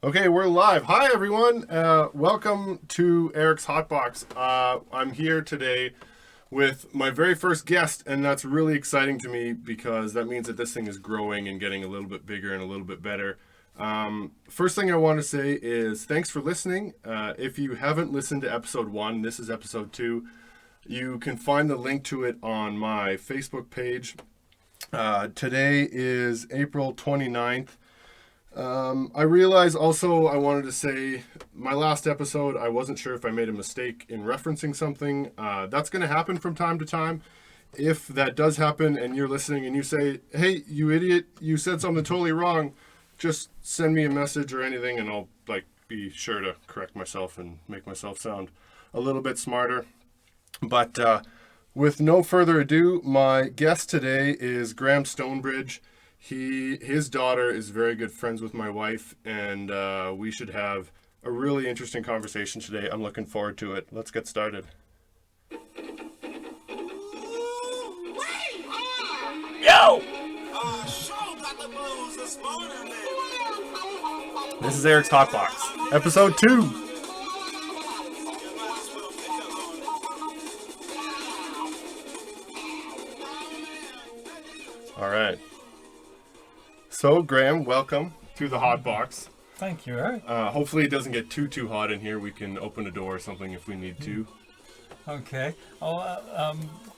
Okay, we're live. Hi, everyone. Welcome to Eric's Hotbox. I'm here today with my very first guest, and that's really exciting to me because that means that this thing is growing and getting a little bit bigger and a little bit better. First thing I want to say is thanks for listening. If you haven't listened to episode 1, this is episode 2. You can find the link to it on my Facebook page. Today is April 29th. I realize also I wanted to say my last episode, I wasn't sure if I made a mistake in referencing something. That's going to happen from time to time. If that does happen and you're listening and you say, hey, you idiot, you said something totally wrong, just send me a message or anything and I'll be sure to correct myself and make myself sound a little bit smarter. But with no further ado, my guest today is Graham Stonebridge. His daughter is very good friends with my wife, and we should have a really interesting conversation today. I'm looking forward to it. Let's get started. Yo! This is Eric's Hotbox, episode 2. All right. So, Graham, welcome to the Hot Box. Thank you, Eric. Hopefully it doesn't get too hot in here. We can open a door or something if we need to. Okay.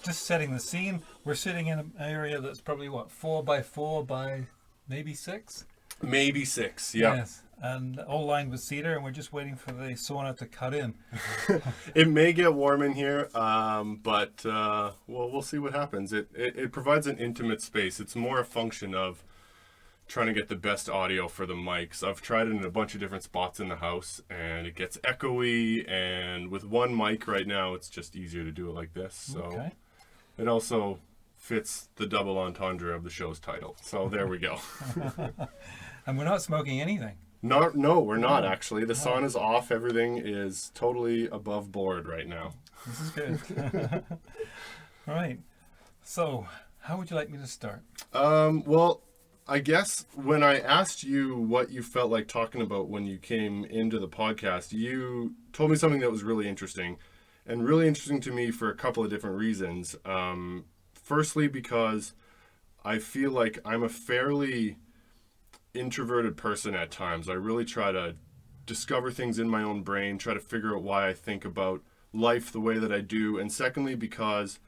Just setting the scene. We're sitting in an area that's probably, 4 by 4 by maybe 6? Maybe 6, yeah. Yes. And all lined with cedar, and we're just waiting for the sauna to cut in. It may get warm in here, but we'll see what happens. It provides an intimate space. It's more a function of trying to get the best audio for the mics. I've tried it in a bunch of different spots in the house, and it gets echoey, and with one mic right now, it's just easier to do it like this. So Okay. It also fits the double entendre of the show's title. So there we go. And we're not smoking anything. No, we're not actually. The sun is off. Everything is totally above board right now. This is good. Right. So, how would you like me to start? Well, I guess when I asked you what you felt like talking about when you came into the podcast, you told me something that was really interesting, and really interesting to me for a couple of different reasons. Firstly, because I feel like I'm a fairly introverted person at times. I really try to discover things in my own brain, try to figure out why I think about life the way that I do, and secondly, because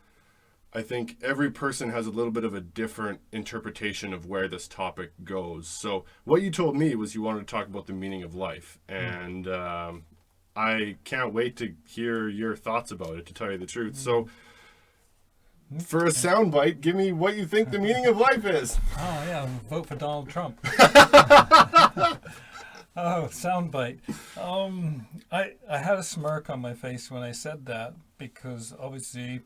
I think every person has a little bit of a different interpretation of where this topic goes. So what you told me was you wanted to talk about the meaning of life. And I can't wait to hear your thoughts about it, to tell you the truth. So for a soundbite, give me what you think the meaning of life is. Oh, yeah, vote for Donald Trump. Oh, soundbite. I had a smirk on my face when I said that because obviously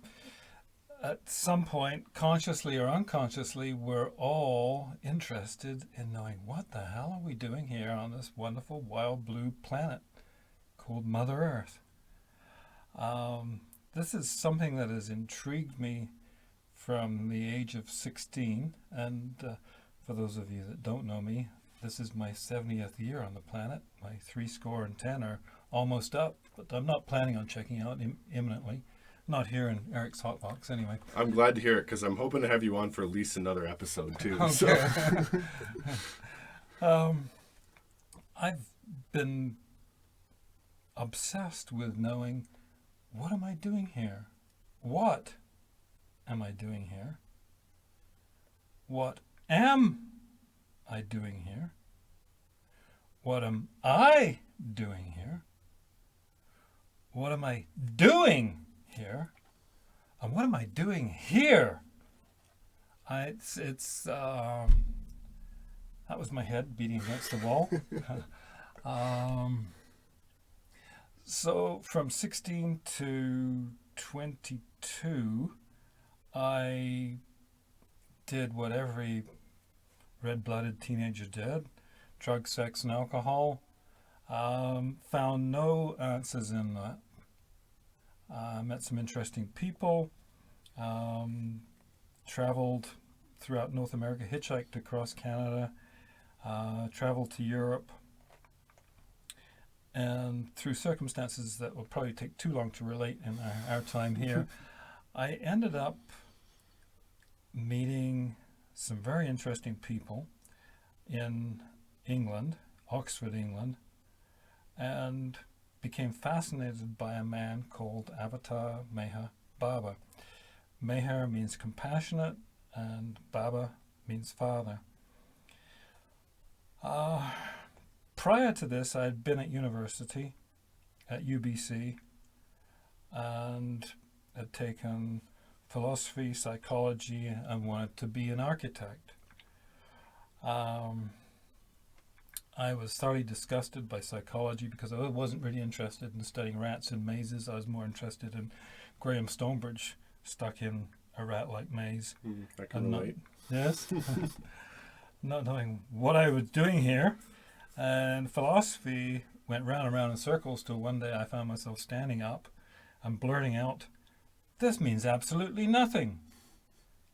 at some point, consciously or unconsciously, we're all interested in knowing what the hell are we doing here on this wonderful wild blue planet called Mother Earth. This is something that has intrigued me from the age of 16, and for those of you that don't know me, this is my 70th year on the planet. My 70 are almost up, but I'm not planning on checking out imminently. Not here in Eric's Hotbox, anyway. I'm glad to hear it because I'm hoping to have you on for at least another episode too. Okay. So. I've been obsessed with knowing, what am I doing here? What am I doing here? What am I doing here? What am I doing here? What am I doing here? And what am I doing here? That was my head beating against the wall. So from 16 to 22, I did what every red-blooded teenager did: drugs, sex, and alcohol. Found no answers in that. Met some interesting people, traveled throughout North America, hitchhiked across Canada, traveled to Europe, And through circumstances that will probably take too long to relate in our time here, I ended up meeting some very interesting people in England, Oxford, England, and became fascinated by a man called Avatar Meher Baba. Meher means compassionate, and Baba means father. Prior to this, I'd been at university at UBC and had taken philosophy, psychology, and wanted to be an architect. I was thoroughly disgusted by psychology because I wasn't really interested in studying rats in mazes. I was more interested in Graham Stonebridge stuck in a rat-like maze. I can relate. Yes. Not knowing what I was doing here. And philosophy went round and round in circles till one day I found myself standing up and blurting out, "This means absolutely nothing."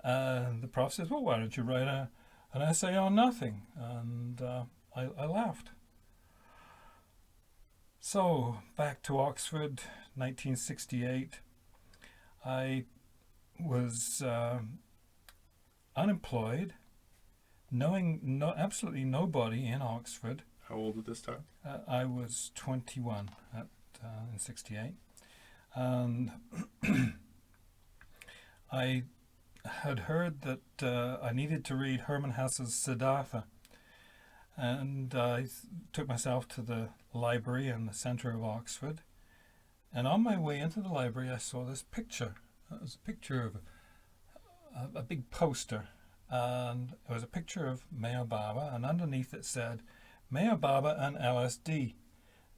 And the prof says, "Well, why don't you write an essay on nothing?" And I laughed. So, back to Oxford, 1968. I was unemployed, knowing absolutely nobody in Oxford. How old at this time? I was 21 in 68. And I had heard that I needed to read Hermann Hesse's Siddhartha. And I took myself to the library in the centre of Oxford. And on my way into the library, I saw this picture. It was a picture of a big poster. And it was a picture of Meher Baba. And underneath it said, Meher Baba and LSD.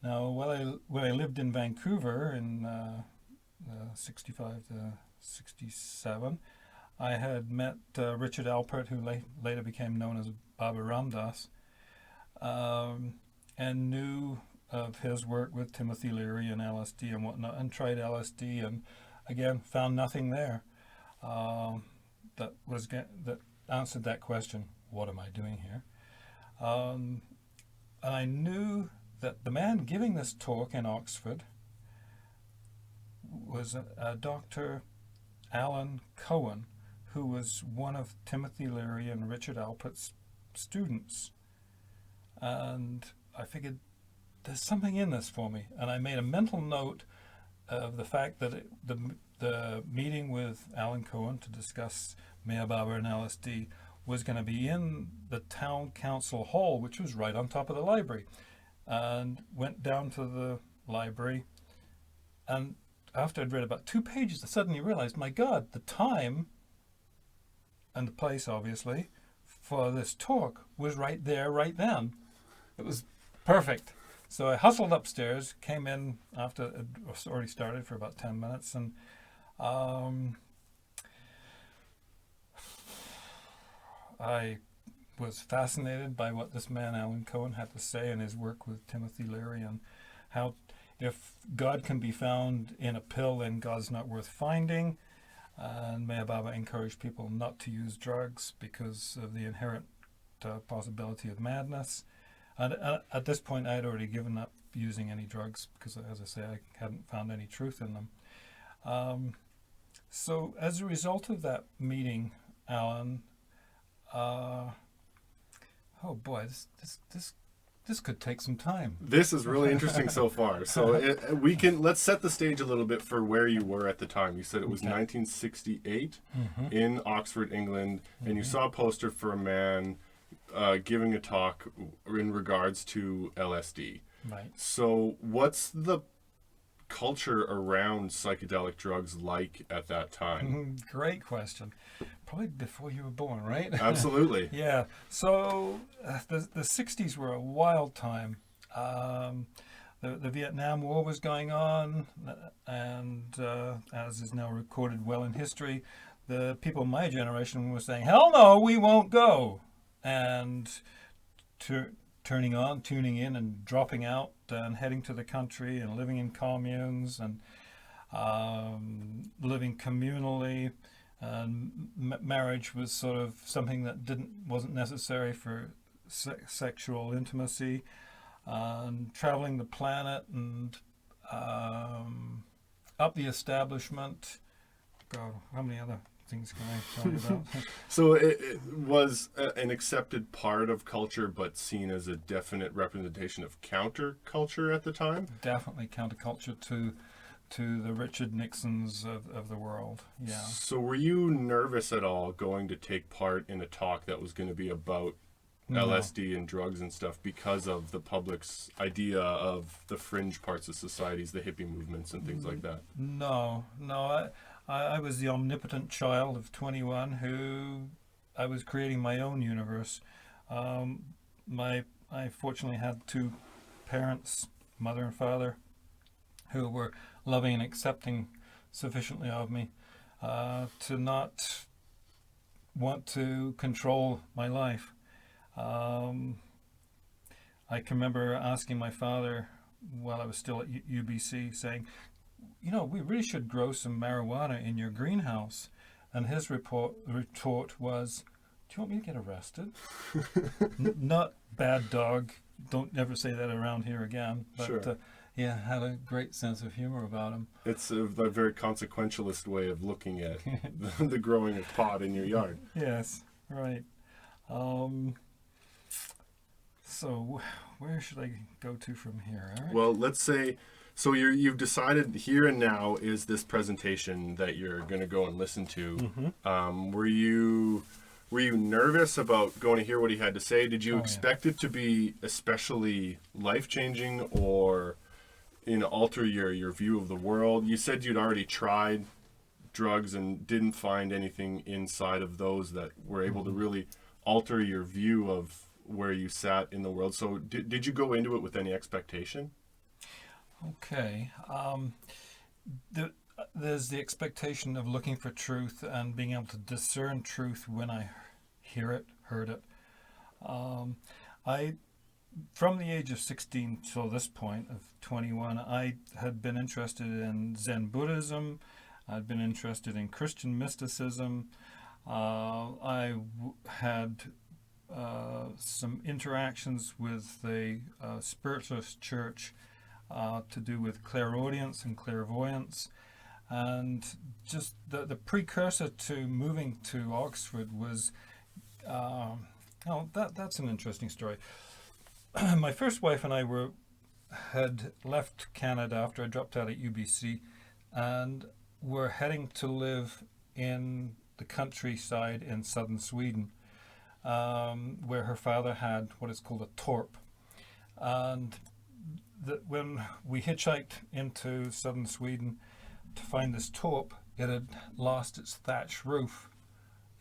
Now, when I lived in Vancouver in 65 to 67, I had met Richard Alpert, who later became known as Baba Ramdas, and knew of his work with Timothy Leary and LSD and whatnot, and tried LSD, and again found nothing there that answered that question: what am I doing here? And I knew that the man giving this talk in Oxford was a Dr. Alan Cohen, who was one of Timothy Leary and Richard Alpert's students. And I figured, there's something in this for me. And I made a mental note of the fact that the meeting with Alan Cohen to discuss Meher Baba and LSD was going to be in the town council hall, which was right on top of the library. And went down to the library, and after I'd read about 2 pages, I suddenly realized, my God, the time and the place, obviously, for this talk was right there, right then. It was perfect. So I hustled upstairs, came in after it was already started for about 10 minutes, and I was fascinated by what this man, Alan Cohen, had to say in his work with Timothy Leary, and how if God can be found in a pill, then God's not worth finding. And Meher Baba encouraged people not to use drugs because of the inherent possibility of madness. And at this point, I had already given up using any drugs because, as I say, I hadn't found any truth in them. So as a result of that meeting, Alan, oh boy, this could take some time. This is really interesting so far. So let's set the stage a little bit for where you were at the time. You said it was 1968 in Oxford, England, and you saw a poster for a man giving a talk in regards to LSD. Right. So what's the culture around psychedelic drugs like at that time? Great question. Probably before you were born, right? Absolutely. Yeah. So the 60s were a wild time. The Vietnam War was going on, and as is now recorded well in history, the people of my generation were saying, hell no, we won't go. And tuning in and dropping out and heading to the country and living in communes and living communally. And marriage was sort of something that wasn't necessary for sexual intimacy. and traveling the planet and up the establishment. God, how many other things can I tell you about? So it was an accepted part of culture, but seen as a definite representation of counterculture at the time. Definitely counterculture to the Richard Nixons of the world. Yeah. So were you nervous at all going to take part in a talk that was going to be about No. LSD and drugs and stuff because of the public's idea of the fringe parts of societies, the hippie movements and things like that? No. I was the omnipotent child of 21 who I was creating my own universe. I fortunately had two parents, mother and father, who were loving and accepting sufficiently of me to not want to control my life. I can remember asking my father while I was still at UBC, saying, we really should grow some marijuana in your greenhouse. And his retort was, do you want me to get arrested? Not bad dog. Don't ever say that around here again. But Sure. yeah, had a great sense of humor about him. It's a very consequentialist way of looking at the growing of pot in your yard. Yes, right. So where should I go to from here, Eric? Well, let's say, so you've decided here and now is this presentation that you're going to go and listen to. Mm-hmm. Were you nervous about going to hear what he had to say? Did you expect it to be especially life-changing or alter your view of the world? You said you'd already tried drugs and didn't find anything inside of those that were able to really alter your view of where you sat in the world. So did you go into it with any expectation? Okay. There's the expectation of looking for truth and being able to discern truth when I heard it. From the age of 16 till this point of 21, I had been interested in Zen Buddhism. I'd been interested in Christian mysticism. I had some interactions with the spiritualist church to do with clairaudience and clairvoyance. And just the precursor to moving to Oxford was, that's an interesting story. My first wife and I had left Canada after I dropped out at UBC and were heading to live in the countryside in southern Sweden, where her father had what is called a torp. And when we hitchhiked into southern Sweden to find this torp, it had lost its thatch roof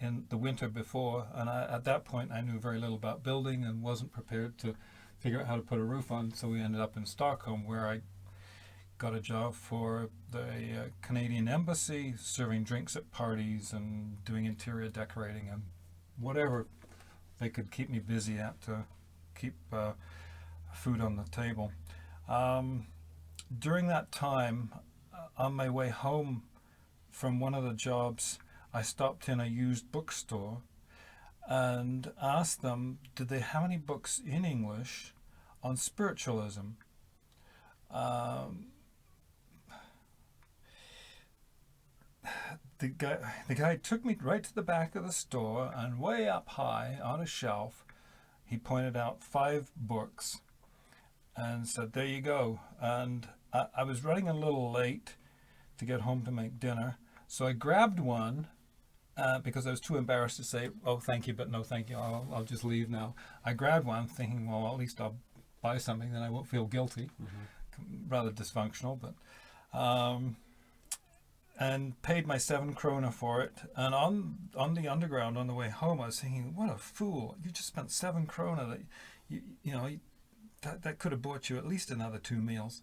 in the winter before, and at that point I knew very little about building and wasn't prepared to figure out how to put a roof on, so we ended up in Stockholm, where I got a job for the Canadian Embassy, serving drinks at parties and doing interior decorating and whatever they could keep me busy at to keep food on the table. During that time, on my way home from one of the jobs, I stopped in a used bookstore and asked them, did they have any books in English on spiritualism? The guy took me right to the back of the store, and way up high on a shelf, he pointed out 5 books and said, there you go. And I was running a little late to get home to make dinner, so I grabbed one because I was too embarrassed to say, oh, thank you, but no thank you, I'll just leave now. I grabbed one thinking, well, at least I'll buy something, then I won't feel guilty. Rather dysfunctional, but and paid my 7 krona for it. And on the underground on the way home, I was thinking, what a fool, you just spent 7 krona that could have bought you at least another 2 meals.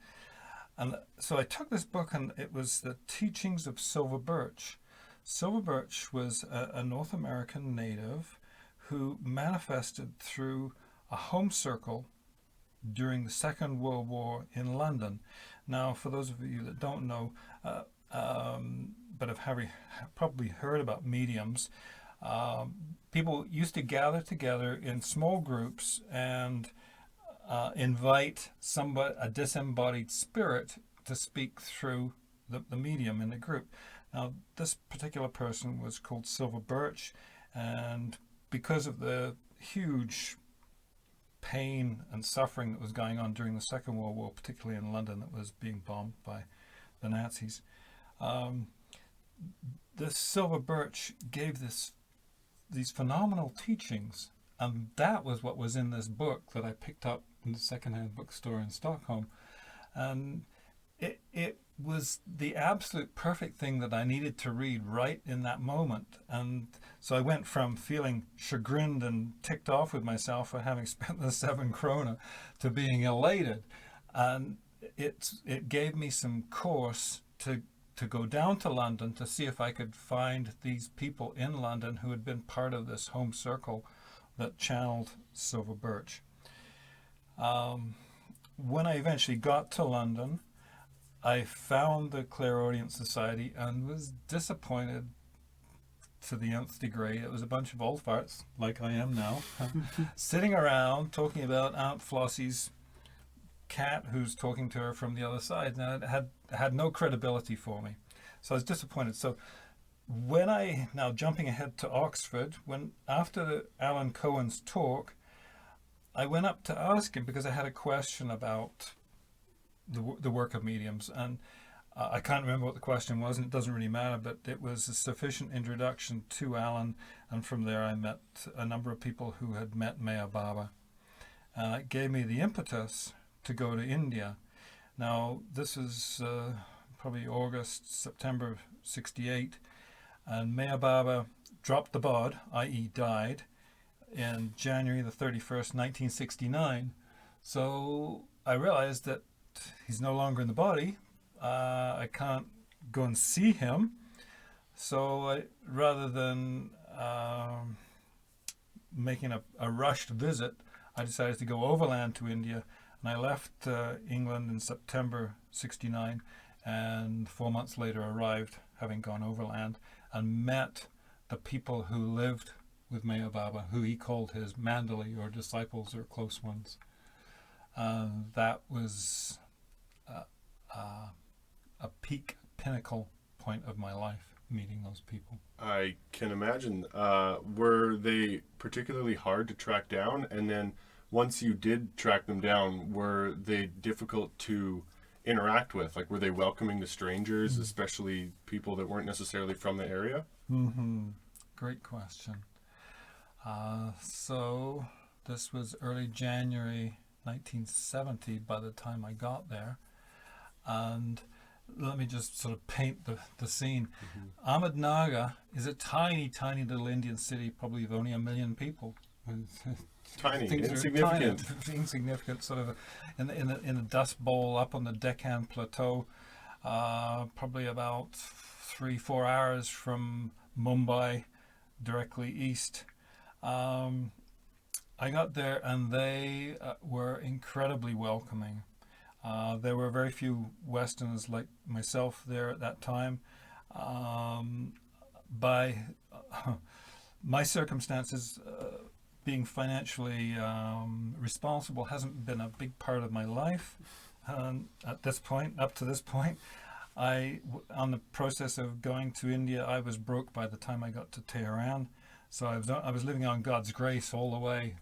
And so I took this book, and it was the teachings of Silver Birch. Silver Birch was a North American native who manifested through a home circle during the Second World War in London. Now, for those of you that don't know, but have probably heard about mediums, people used to gather together in small groups and invite a disembodied spirit to speak through the medium in the group. Now, this particular person was called Silver Birch, and because of the huge pain and suffering that was going on during the Second World War, particularly in London, that was being bombed by the Nazis, this Silver Birch gave these phenomenal teachings, and that was what was in this book that I picked up in the secondhand bookstore in Stockholm. And it was the absolute perfect thing that I needed to read right in that moment. And so I went from feeling chagrined and ticked off with myself for having spent the 7 krona to being elated. And it gave me some course to go down to London to see if I could find these people in London who had been part of this home circle that channeled Silver Birch. When I eventually got to London, I found the Clairaudient Society and was disappointed to the nth degree. It was a bunch of old farts, like I am now, sitting around talking about Aunt Flossie's cat who's talking to her from the other side. Now, it had no credibility for me. So I was disappointed. So now jumping ahead to Oxford, after Alan Cohen's talk, I went up to ask him because I had a question about the work of mediums, and I can't remember what the question was, and it doesn't really matter, but it was a sufficient introduction to Alan, and from there I met a number of people who had met Maya Baba. It gave me the impetus to go to India. Now, this is probably September 68, and Maya Baba dropped the bod, i.e. died, in January the 31st, 1969. So I realized that he's no longer in the body. I can't go and see him. So rather than making a rushed visit, I decided to go overland to India. And I left England in September 69, and 4 months later arrived, having gone overland, and met the people who lived with Maya Baba, who he called his mandali, or disciples, or close ones. That was a pinnacle point of my life, meeting those people. I can imagine. Were they particularly hard to track down? And then once you did track them down, were they difficult to interact with? Like, were they welcoming to strangers, especially people that weren't necessarily from the area? Great question. So this was early January 1970 by the time I got there. And let me just sort of paint the scene. Ahmednagar is a tiny, tiny little Indian city, probably of only 1 million people. Tiny, insignificant. Insignificant, sort of in a dust bowl up on the Deccan Plateau, probably about 3-4 hours from Mumbai, directly east. I got there and they were incredibly welcoming. There were very few Westerners like myself there at that time. By my circumstances, being financially responsible hasn't been a big part of my life at this point. Up to this point, on the process of going to India, I was broke by the time I got to Tehran. So I was living on God's grace all the way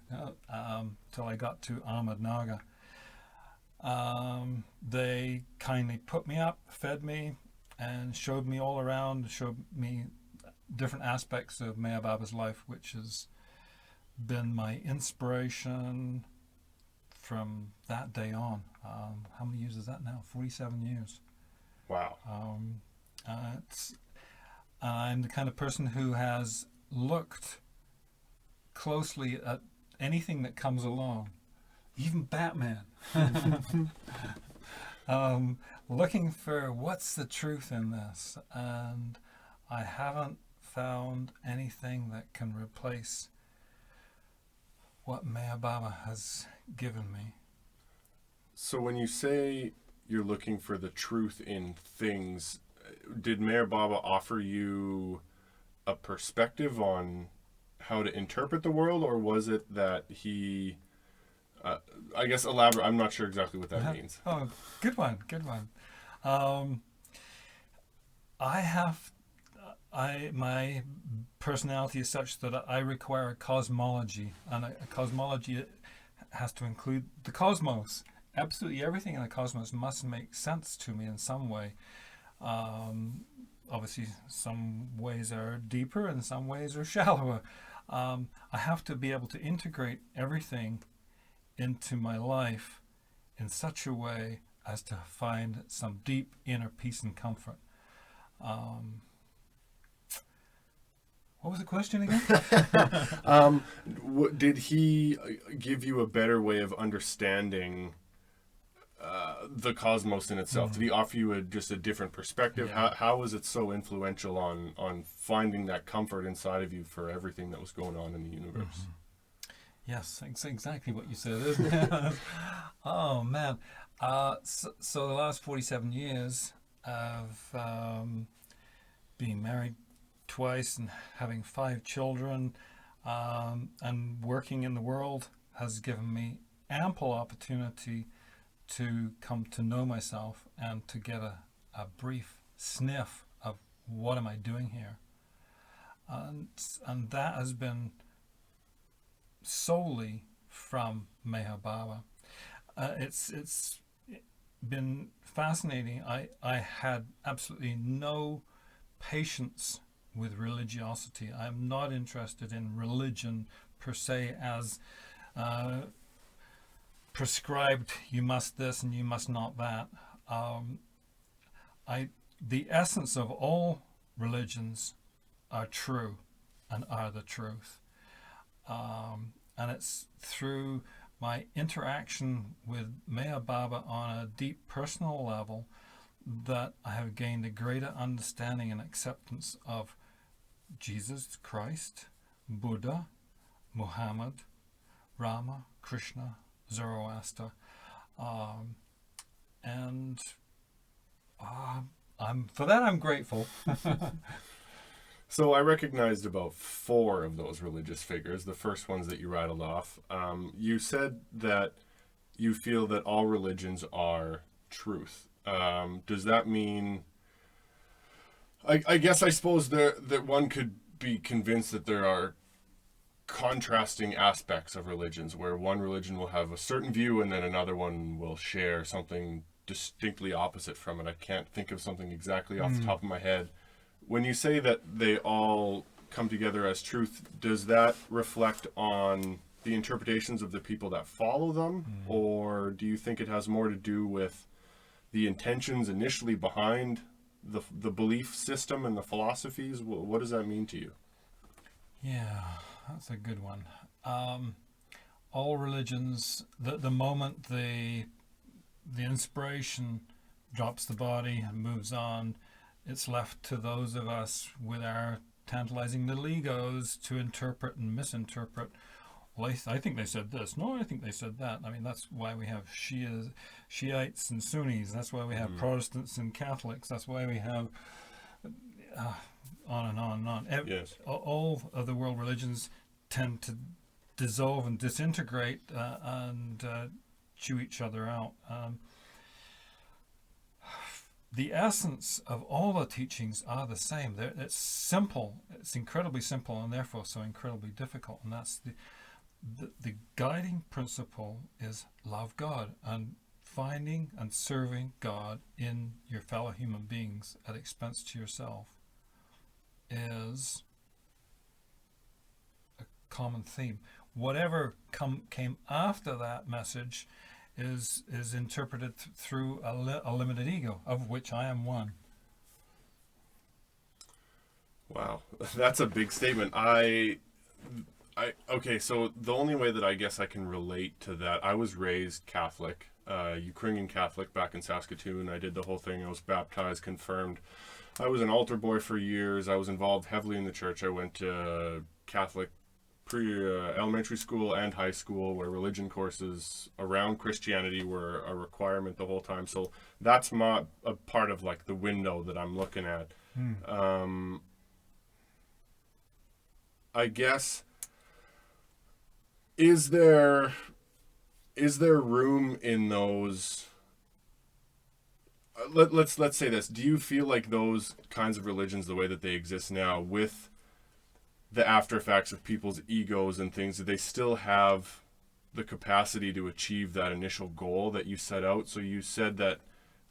till I got to Ahmednagar. They kindly put me up, fed me, and showed me all around, showed me different aspects of Maya Baba's life, which has been my inspiration from that day on. How many years is that now? 47 years. Wow. I'm the kind of person who has looked closely at anything that comes along, even Batman. Looking for what's the truth in this, and I haven't found anything that can replace what Maya Baba has given me. So when you say you're looking for the truth in things, did Maya Baba offer you a perspective on how to interpret the world, or was it that he I guess elaborate. I'm not sure exactly what that means. Oh, good one, good one. Um, I have, my personality is such that I require a cosmology, and a cosmology has to include the cosmos. Absolutely everything in the cosmos must make sense to me in some way. Um, Obviously, some ways are deeper and some ways are shallower. I have to be able to integrate everything into my life in such a way as to find some deep inner peace and comfort. Um, what was the question again? Did he give you a better way of understanding the cosmos in itself? Did he offer you just a different perspective? Yeah. How was it so influential on finding that comfort inside of you for everything that was going on in the universe? Yes, exactly what you said, isn't it? Oh man. So the last 47 years of being married twice and having 5 children, and working in the world has given me ample opportunity to come to know myself and to get a brief sniff of what am I doing here. And that has been solely from Meher Baba. It's been fascinating. I had absolutely no patience with religiosity. I'm not interested in religion per se as prescribed. You must this and you must not that. I the essence of all religions are true and are the truth. And it's through my interaction with Meher Baba on a deep personal level that I have gained a greater understanding and acceptance of Jesus Christ, Buddha, Muhammad, Rama, Krishna, Zoroaster, and I'm grateful. So I recognized about 4 of those religious figures, the first ones that you rattled off. You said that you feel that all religions are truth. Does that mean... I guess I suppose that one could be convinced that there are contrasting aspects of religions where one religion will have a certain view and then another one will share something distinctly opposite from it. I can't think of something exactly off the top of my head. When you say that they all come together as truth, does that reflect on the interpretations of the people that follow them? Or do you think it has more to do with the intentions initially behind the belief system and the philosophies? What does that mean to you? Yeah, that's a good one. All religions, the moment the inspiration drops the body and moves on, it's left to those of us with our tantalizing little egos to interpret and misinterpret. Well, I think they said this. No, I think they said that. I mean, that's why we have Shiites and Sunnis. That's why we have Protestants and Catholics. That's why we have on and on and on. Yes. All of the world religions tend to dissolve and disintegrate and chew each other out. The essence of all the teachings are the same. It's simple. It's incredibly simple and therefore so incredibly difficult. And that's the guiding principle is love God, and finding and serving God in your fellow human beings at expense to yourself is a common theme. Whatever came after that message is interpreted through a limited ego, of which I am one. Wow, that's a big statement. Okay, so the only way that I guess I can relate to that, I was raised Catholic, Ukrainian Catholic back in Saskatoon. I did the whole thing. I was baptized, confirmed. I was an altar boy for years. I was involved heavily in the church. I went to Catholic elementary school and high school, where religion courses around Christianity were a requirement the whole time. So that's a part of like the window that I'm looking at. I guess, is there is there room in those? Let's say this. Do you feel like those kinds of religions, the way that they exist now, with the after effects of people's egos and things, do they still have the capacity to achieve that initial goal that you set out? So you said that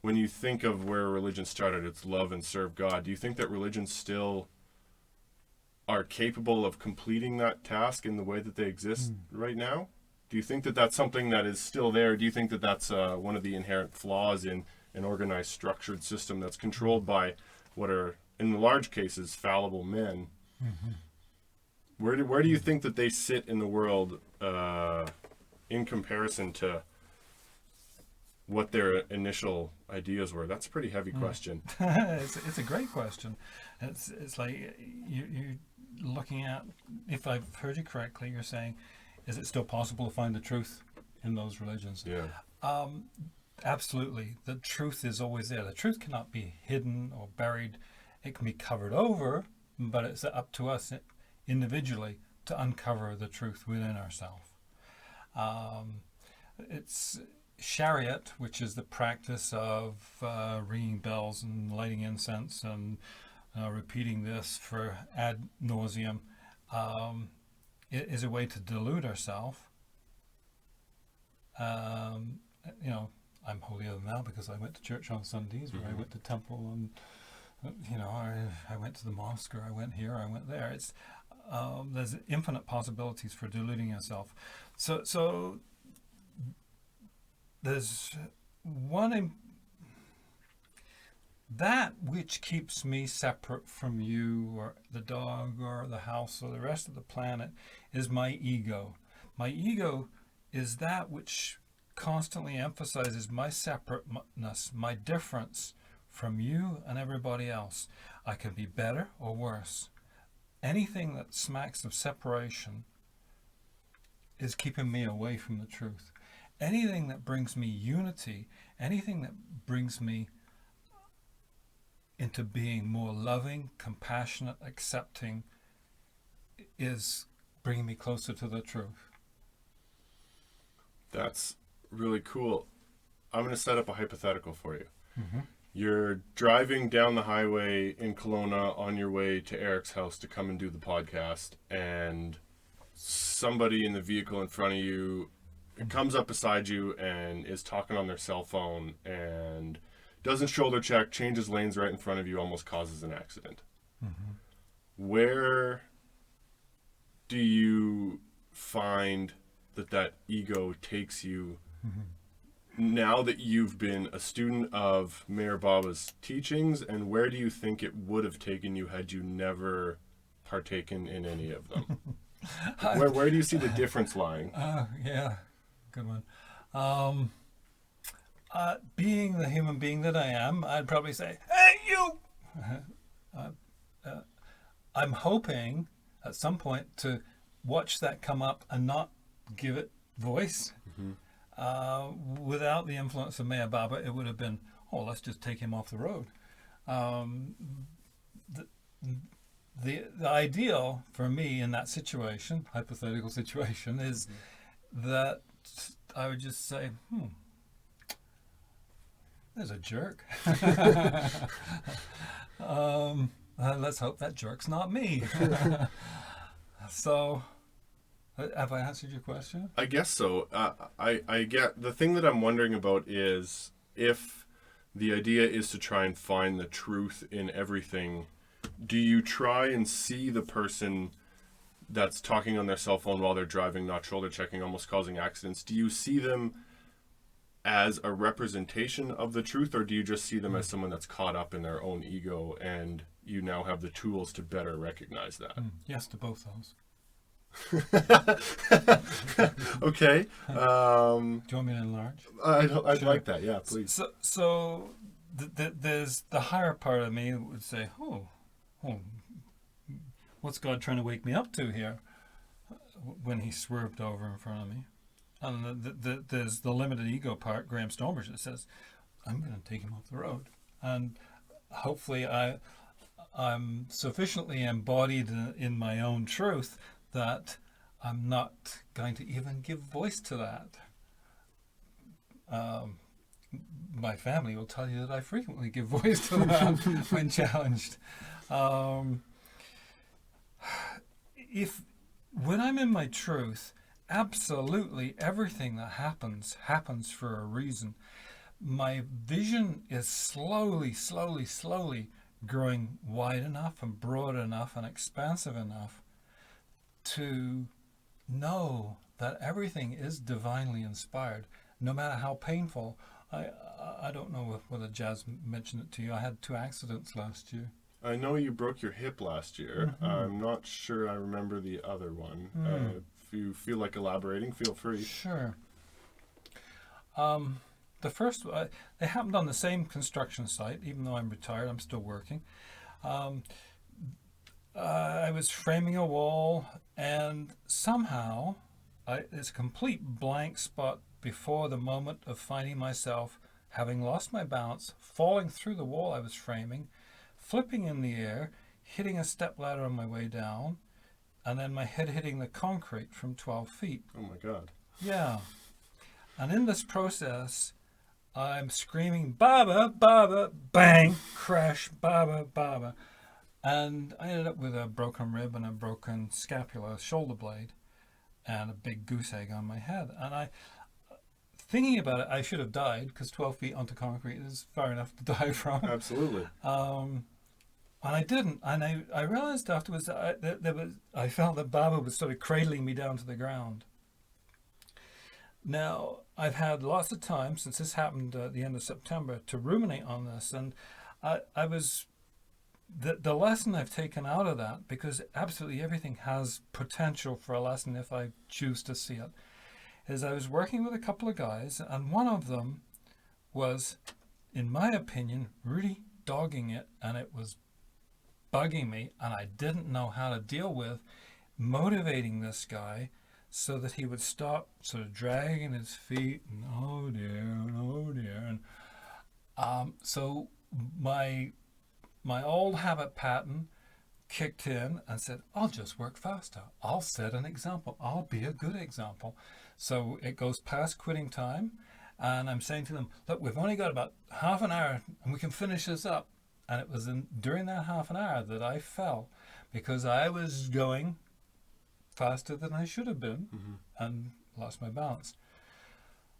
when you think of where religion started, it's love and serve God. Do you think that religions still are capable of completing that task in the way that they exist right now? Do you think that that's something that is still there? Do you think that that's one of the inherent flaws in an organized, structured system that's controlled by what are, in large cases, fallible men? Where do you think that they sit in the world in comparison to what their initial ideas were? That's a pretty heavy question. It's a great question. It's like you're looking at, if I've heard you correctly, you're saying, is it still possible to find the truth in those religions? Yeah. Absolutely. The truth is always there. The truth cannot be hidden or buried. It can be covered over, but it's up to us individually to uncover the truth within ourselves. It's Chariot, which is the practice of ringing bells and lighting incense and repeating this for ad nauseum. It is a way to delude ourselves. I'm holier than thou because I went to church on Sundays, or I went to temple, and I went to the mosque, or I went here, I went there. It's there's infinite possibilities for deluding yourself. So there's one that which keeps me separate from you, or the dog, or the house, or the rest of the planet, is my ego. My ego is that which constantly emphasizes my separateness, my difference from you and everybody else. I can be better or worse. Anything that smacks of separation is keeping me away from the truth. Anything that brings me unity, anything that brings me into being more loving, compassionate, accepting, is bringing me closer to the truth. That's really cool. I'm going to set up a hypothetical for you. Mm-hmm. You're driving down the highway in Kelowna on your way to Eric's house to come and do the podcast, and somebody in the vehicle in front of you comes up beside you and is talking on their cell phone and doesn't shoulder check, changes lanes right in front of you, almost causes an accident. Mm-hmm. Where do you find that ego takes you now that you've been a student of Mayor Baba's teachings, and where do you think it would have taken you had you never partaken in any of them? Where do you see the difference lying? Yeah, good one. Being the human being that I am, I'd probably say, "Hey, you!" I'm hoping at some point to watch that come up and not give it voice. Without the influence of Mayor Baba, it would have been, let's just take him off the road. The ideal for me in that situation, hypothetical situation, is that I would just say, there's a jerk. Let's hope that jerk's not me. So, have I answered your question? I guess so. I get the thing that I'm wondering about is if the idea is to try and find the truth in everything, do you try and see the person that's talking on their cell phone while they're driving, not shoulder checking, almost causing accidents? Do you see them as a representation of the truth, or do you just see them as someone that's caught up in their own ego and you now have the tools to better recognize that? Yes to both those. Okay. Do you want me to enlarge? I'd Sure. like that. Yeah, please. So there's the higher part of me that would say, what's God trying to wake me up to here? When he swerved over in front of me. And there's the limited ego part, Graham Stonebridge, that says, I'm going to take him off the road. And hopefully I'm sufficiently embodied in my own truth that I'm not going to even give voice to that. My family will tell you that I frequently give voice to that when challenged. Um, if when I'm in my truth, absolutely everything that happens for a reason. My vision is slowly growing wide enough and broad enough and expansive enough to know that everything is divinely inspired, no matter how painful. I I don't know whether Jazz mentioned it to you. I had 2 accidents last year. I know you broke your hip last year. Mm-hmm. I'm not sure I remember the other one. Mm. If you feel like elaborating, feel free. Sure. Um, the first, they happened on the same construction site. Even though I'm retired, I'm still working. Um, I was framing a wall, and somehow, it's a complete blank spot before the moment of finding myself having lost my balance, falling through the wall I was framing, flipping in the air, hitting a step ladder on my way down, and then my head hitting the concrete from 12 feet. Oh my God. Yeah. And in this process, I'm screaming, Baba, Baba, bang, crash, Baba, Baba. And I ended up with a broken rib and a broken scapula, shoulder blade, and a big goose egg on my head. And thinking about it, I should have died because 12 feet onto concrete is far enough to die from. Absolutely. And I didn't. And I realized afterwards that I felt that Baba was sort of cradling me down to the ground. Now, I've had lots of time since this happened at the end of September to ruminate on this. And I was, the lesson I've taken out of that, because absolutely everything has potential for a lesson if I choose to see it, is I was working with a couple of guys, and one of them was, in my opinion, really dogging it, and it was bugging me, and I didn't know how to deal with motivating this guy so that he would stop sort of dragging his feet and oh dear, and so my old habit pattern kicked in and said, I'll just work faster. I'll set an example. I'll be a good example. So it goes past quitting time, and I'm saying to them, look, we've only got about half an hour and we can finish this up. And it was during that half an hour that I fell because I was going faster than I should have been and lost my balance.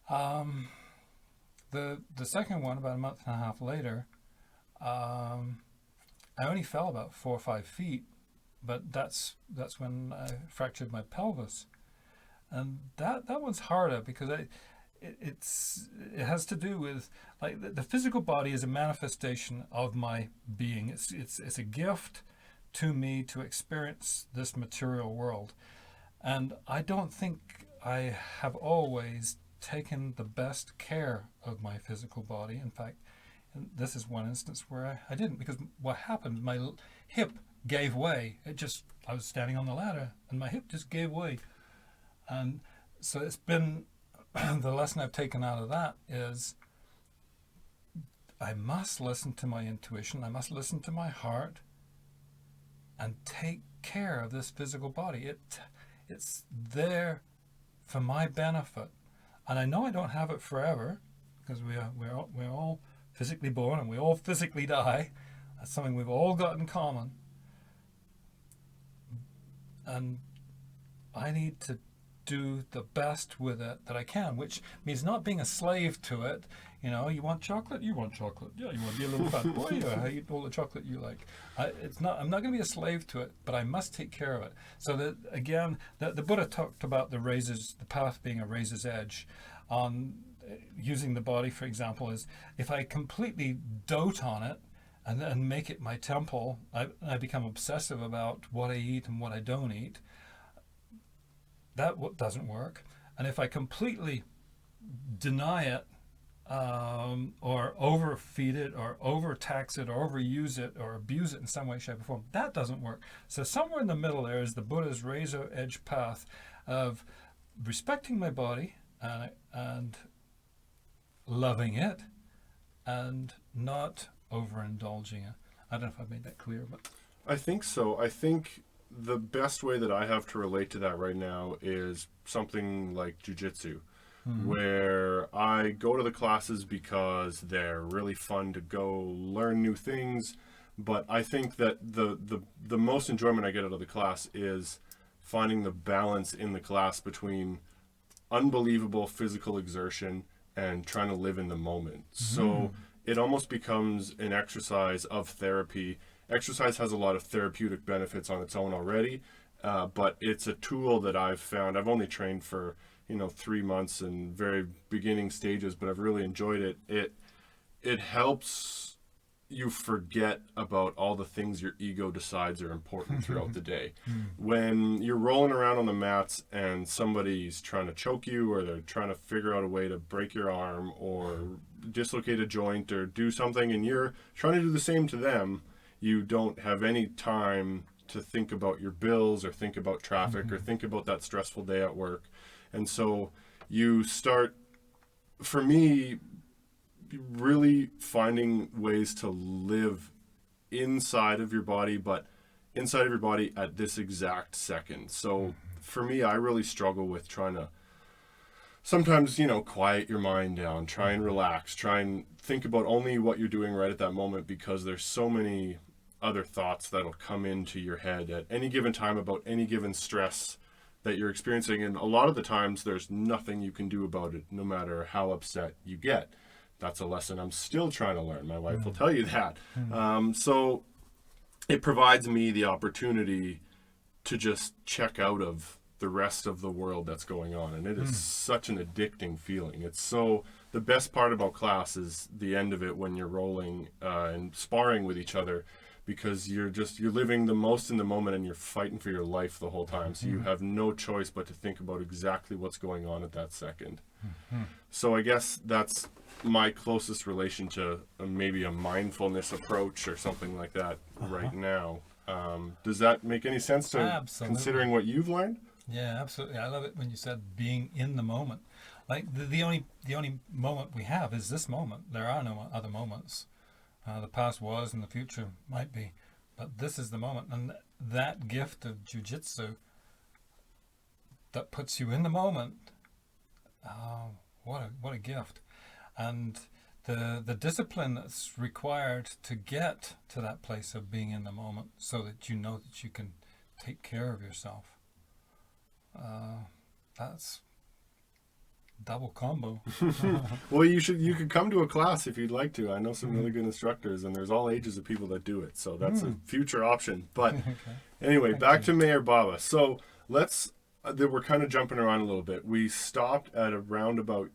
The second one, about a month and a half later, I only fell about 4 or 5 feet, but that's when I fractured my pelvis, and that one's harder because it has to do with like the physical body is a manifestation of my being. It's a gift to me to experience this material world, and I don't think I have always taken the best care of my physical body. In fact, and this is one instance where I didn't, because what happened, my hip gave way. I was standing on the ladder and my hip just gave way. And so it's been, the lesson I've taken out of that is I must listen to my intuition. I must listen to my heart and take care of this physical body. It's there for my benefit. And I know I don't have it forever because we're all physically born and we all physically die. That's something we've all got in common. And I need to do the best with it that I can, which means not being a slave to it. You know, you want chocolate? You want chocolate. Yeah, you want to be a little fat boy? Yeah, I eat all the chocolate you like. I'm not going to be a slave to it, but I must take care of it. So that, again, the Buddha talked about the path being a razor's edge. Using the body, for example, is if I completely dote on it and make it my temple, I become obsessive about what I eat and what I don't eat. That doesn't work. And if I completely deny it, or overfeed it, or overtax it, or overuse it, or abuse it in some way, shape, or form, that doesn't work. So somewhere in the middle there is the Buddha's razor edge path of respecting my body and loving it and not overindulging it. I don't know if I've made that clear, but I think so. I think the best way that I have to relate to that right now is something like jujitsu. where I go to the classes because they're really fun to go learn new things. But I think that the most enjoyment I get out of the class is finding the balance in the class between unbelievable physical exertion and trying to live in the moment. So it almost becomes an exercise of therapy. Exercise has a lot of therapeutic benefits on its own already, but it's a tool that I've found. I've only trained for 3 months in very beginning stages, but I've really enjoyed it. It helps you forget about all the things your ego decides are important throughout the day. When you're rolling around on the mats and somebody's trying to choke you, or they're trying to figure out a way to break your arm or dislocate a joint or do something, and you're trying to do the same to them, you don't have any time to think about your bills or think about traffic or think about that stressful day at work. And so you start, for me, really finding ways to live inside of your body, but inside of your body at this exact second. So for me, I really struggle with trying to sometimes, quiet your mind down, try and relax, try and think about only what you're doing right at that moment, because there's so many other thoughts that'll come into your head at any given time about any given stress that you're experiencing. And a lot of the times there's nothing you can do about it, no matter how upset you get. That's a lesson I'm still trying to learn. My wife will tell you that. So it provides me the opportunity to just check out of the rest of the world that's going on. And it is such an addicting feeling. It's so, the best part about class is the end of it when you're rolling and sparring with each other, because you're living the most in the moment and you're fighting for your life the whole time. So you have no choice but to think about exactly what's going on at that second. So I guess that's my closest relation to maybe a mindfulness approach or something like that right now. Does that make any sense to Absolutely. considering what you've learned? Yeah, absolutely. I love it when you said being in the moment. Like the only moment we have is this moment. There are no other moments. The past was and the future might be, but this is the moment. And that gift of jiu-jitsu that puts you in the moment, what a gift. And the discipline that's required to get to that place of being in the moment, so that you know that you can take care of yourself. That's double combo. Well, you could come to a class if you'd like to. I know some really good instructors, and there's all ages of people that do it, so that's a future option. But anyway, back to Mayor Baba. So we're kind of jumping around a little bit. We stopped at around about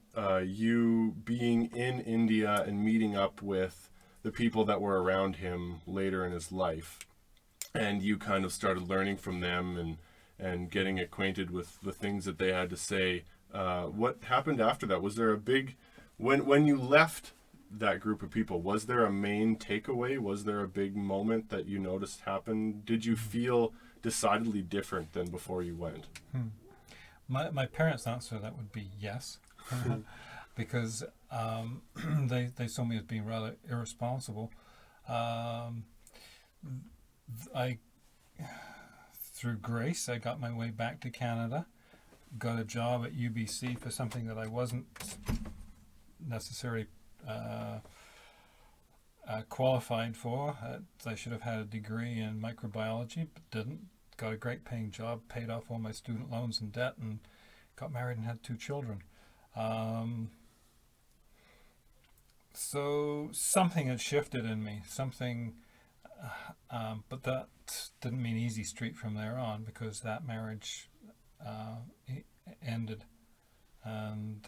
you being in India and meeting up with the people that were around him later in his life, and you kind of started learning from them and getting acquainted with the things that they had to say. What happened after that? Was there a big, when you left that group of people, was there a main takeaway? Was there a big moment that you noticed happened? Did you feel decidedly different than before you went? My parents' answer that would be yes, because they saw me as being rather irresponsible. Through grace, I got my way back to Canada, got a job at UBC for something that I wasn't necessarily qualified for. I should have had a degree in microbiology, but didn't. Got a great paying job, paid off all my student loans and debt, and got married and had 2 children. So something had shifted in me, but that didn't mean easy street from there on, because that marriage ended, and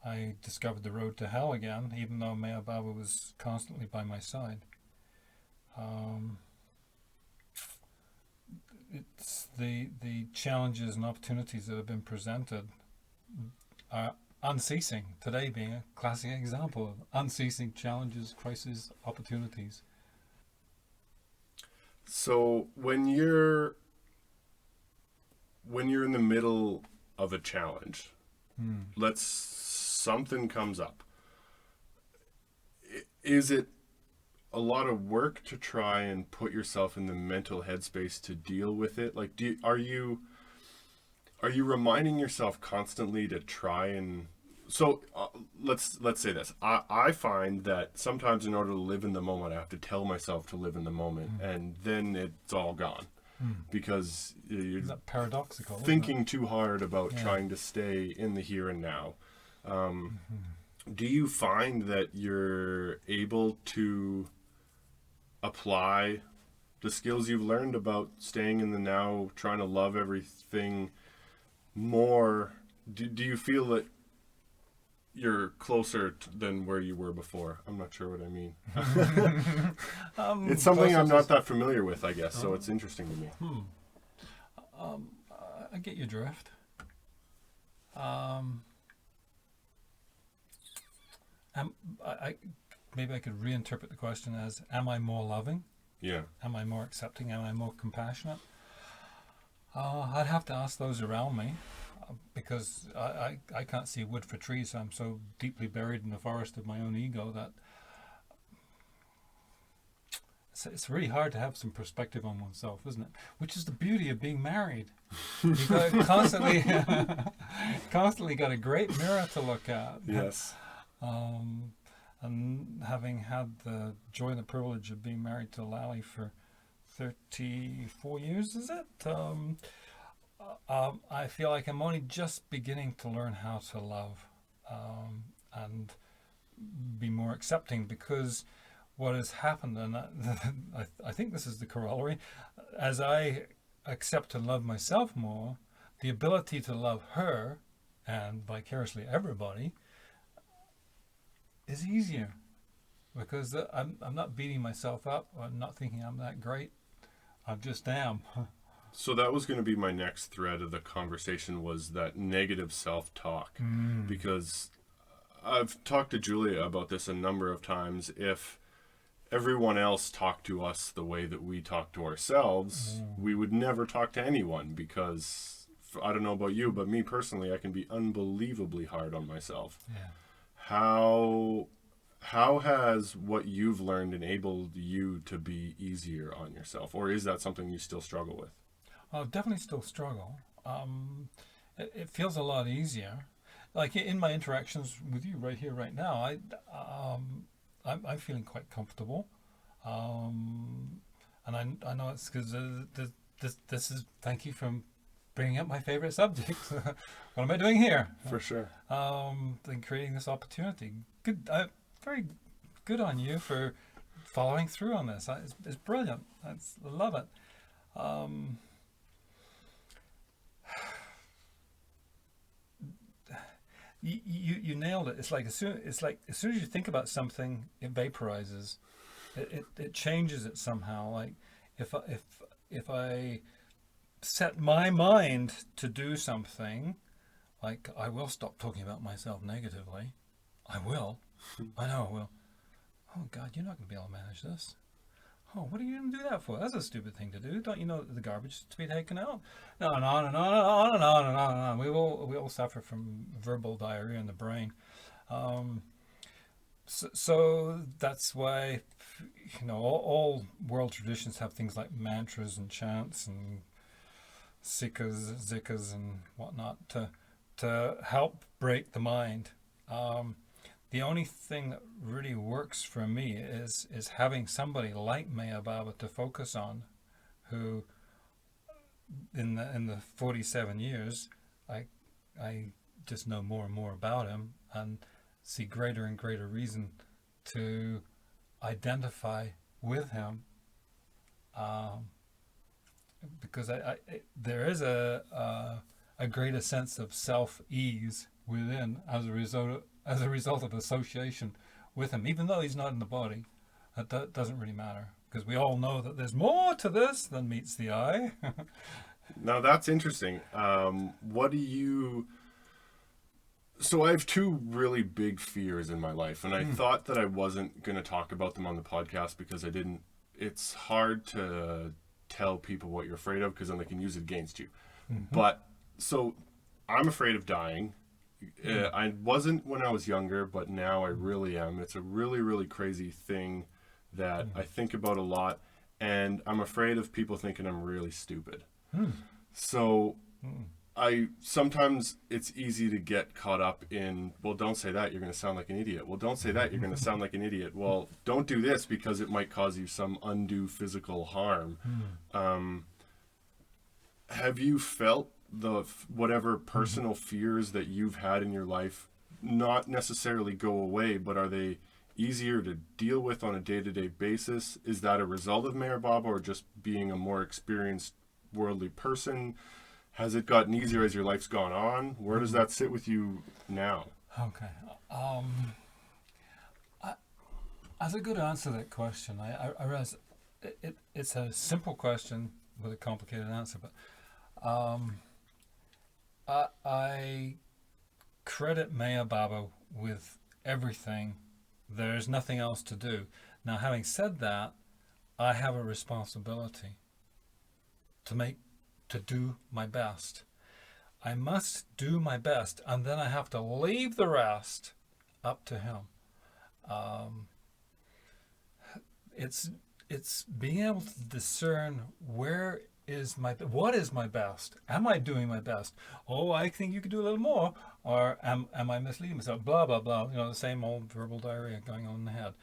I discovered the road to hell again, even though Maya Baba was constantly by my side. It's the challenges and opportunities that have been presented are unceasing. Today being a classic example of unceasing challenges, crises, opportunities. So when you're in the middle of a challenge, something comes up. Is it a lot of work to try and put yourself in the mental headspace to deal with it? Like, are you Are you reminding yourself constantly to try and so let's say this. I find that sometimes in order to live in the moment, I have to tell myself to live in the moment, and then it's all gone because you're Is that paradoxical? thinking too hard about trying to stay in the here and now. Do you find that you're able to apply the skills you've learned about staying in the now, trying to love everything more? Do you feel that you're closer than where you were before? I'm not sure what I mean. It's something I'm not that familiar with, I guess, so it's interesting to me. I get your drift. Maybe I could reinterpret the question as, am I more loving? Yeah. Am I more accepting? Am I more compassionate? I'd have to ask those around me, because I can't see wood for trees. I'm so deeply buried in the forest of my own ego that it's really hard to have some perspective on oneself, isn't it? Which is the beauty of being married. You've got constantly got a great mirror to look at. Yes. And having had the joy and the privilege of being married to Lally for 34 years, is it? I feel like I'm only just beginning to learn how to love and be more accepting, because what has happened, and I think this is the corollary, as I accept and love myself more, the ability to love her and vicariously everybody is easier, because I'm not beating myself up. I'm not thinking I'm that great. I just am. So that was going to be my next thread of the conversation, was that negative self-talk. Because I've talked to Julia about this a number of times. If everyone else talked to us the way that we talk to ourselves, we would never talk to anyone, because I don't know about you, but me personally, I can be unbelievably hard on myself. Yeah. How has what you've learned enabled you to be easier on yourself, or is that something you still struggle with? I'll definitely still struggle. It feels a lot easier. Like in my interactions with you right here, right now, I'm feeling quite comfortable, and I know it's because this is, thank you for bringing up my favorite subject. What am I doing here? For sure. And creating this opportunity. Good, very good on you for following through on this. It's brilliant. I love it. You nailed it. It's like as soon as you think about something, it vaporizes. It changes it somehow. Like if I set my mind to do something, like I will stop talking about myself negatively. I will. I know I will. Oh God, you're not going to be able to manage this. Oh, what are you going to do that for? That's a stupid thing to do. Don't you know that the garbage is to be taken out? No, and on and on and on and on and on and on. We all suffer from verbal diarrhea in the brain. So that's why, all world traditions have things like mantras and chants and sikas, zikas and whatnot to help break the mind. The only thing that really works for me is having somebody like Maya Baba to focus on, who in the 47 years I just know more and more about him and see greater and greater reason to identify with him, because there is a greater sense of self-ease within as a result of association with him, even though he's not in the body. That doesn't really matter, because we all know that there's more to this than meets the eye. Now that's interesting. So I have two really big fears in my life, and I thought that I wasn't going to talk about them on the podcast because it's hard to tell people what you're afraid of, because then they can use it against you. But so I'm afraid of dying. I wasn't when I was younger, but now I really am. It's a really, really crazy thing that I think about a lot, and I'm afraid of people thinking I'm really stupid. So I sometimes it's easy to get caught up in, well, don't say that, you're going to sound like an idiot. Well, don't say that, you're going to sound like an idiot. Well, don't do this because it might cause you some undue physical harm. Have you felt the whatever personal fears that you've had in your life not necessarily go away, but are they easier to deal with on a day-to-day basis? Is that a result of Mayor Bob or just being a more experienced worldly person? Has it gotten easier as your life's gone on? Where does that sit with you now? Okay. As a good answer to that question, I realize it's a simple question with a complicated answer, but I credit Maya Baba with everything. There's nothing else to do. Now, having said that, I have a responsibility to do my best. I must do my best, and then I have to leave the rest up to him. It's being able to discern what is my best. Am I doing my best? Oh, I think you could do a little more, or am I misleading myself? Blah blah blah. The same old verbal diarrhea going on in the head.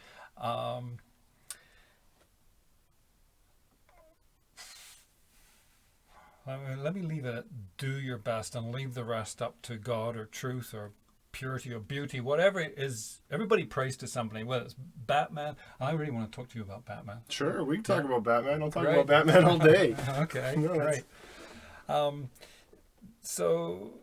Let me leave it at do your best and leave the rest up to God or truth or purity or beauty, whatever it is. Everybody prays to somebody, whether it's Batman. I really want to talk to you about Batman. Sure, we can talk about Batman. I'll talk about Batman all day. Okay, great. So,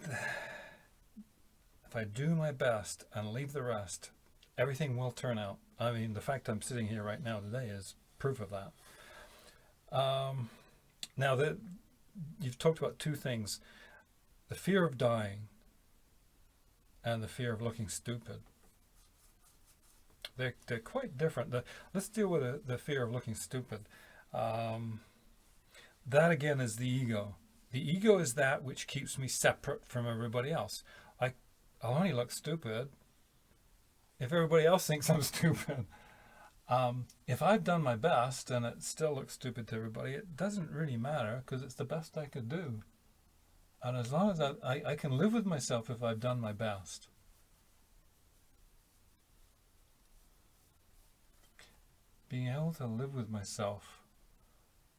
if I do my best and leave the rest, everything will turn out. I mean, the fact I'm sitting here right now today is proof of that. Now that you've talked about two things, the fear of dying and the fear of looking stupid. They're quite different. Let's deal with the fear of looking stupid. That again is the ego. The ego is that which keeps me separate from everybody else. I'll only look stupid if everybody else thinks I'm stupid. If I've done my best and it still looks stupid to everybody, it doesn't really matter because it's the best I could do. And as long as I can live with myself if I've done my best. Being able to live with myself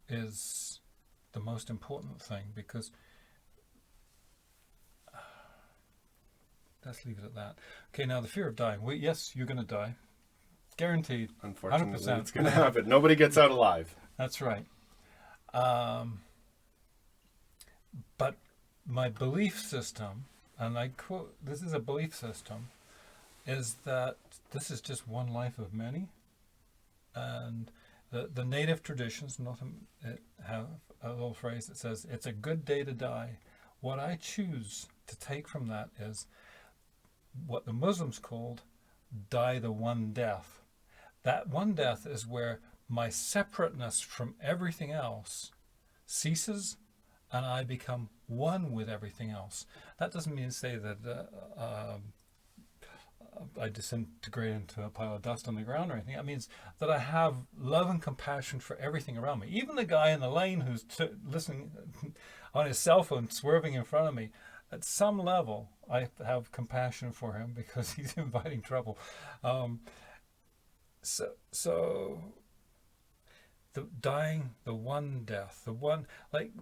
is the most important thing because let's leave it at that. Okay, now the fear of dying. Yes, you're going to die. Guaranteed. Unfortunately, 100%. it's going to happen. Nobody gets out alive. That's right. But my belief system, and I quote, this is a belief system, is that this is just one life of many. And the native traditions have a little phrase that says, it's a good day to die. What I choose to take from that is what the Muslims called die the one death. That one death is where my separateness from everything else ceases and I become one with everything else. That doesn't mean to say that I disintegrate into a pile of dust on the ground or anything. It means that I have love and compassion for everything around me. Even the guy in the lane who's listening on his cell phone, swerving in front of me, at some level, I have compassion for him because he's inviting trouble. So the dying, the one death, the one, like,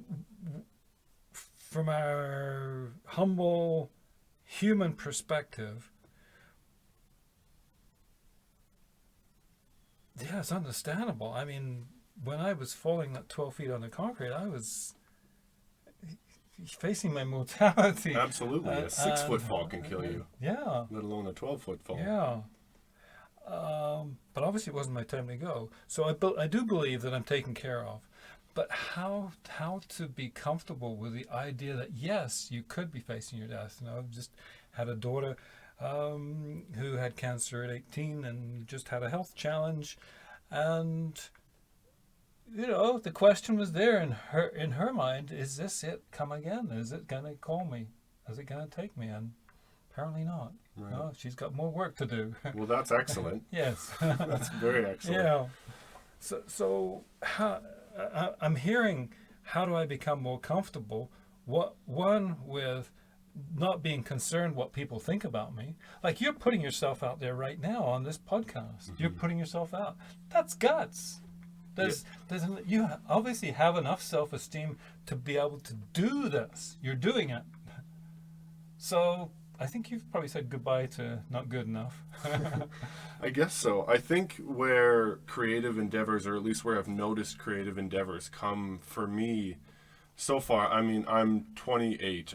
from our humble human perspective, yeah, it's understandable. I mean, when I was falling at 12 feet on the concrete, I was facing my mortality. Absolutely. A 6-foot fall can kill you. Yeah. Let alone a 12-foot fall. Yeah. But obviously it wasn't my time to go. So I do believe that I'm taken care of. But how to be comfortable with the idea that, yes, you could be facing your death. I've just had a daughter who had cancer at 18 and just had a health challenge. And, the question was there in her mind, is this it? Come again? Is it going to call me? Is it going to take me? And apparently not. Right. No, she's got more work to do. Well, that's excellent. Yes. That's very excellent. Yeah. So I'm hearing how do I become more comfortable? One with not being concerned what people think about me. Like, you're putting yourself out there right now on this podcast. You're putting yourself out. That's guts. You obviously have enough self-esteem to be able to do this. You're doing it. So I think you've probably said goodbye to not good enough. I guess so. I think where creative endeavors, or at least where I've noticed creative endeavors come for me so far, I mean, I'm 28.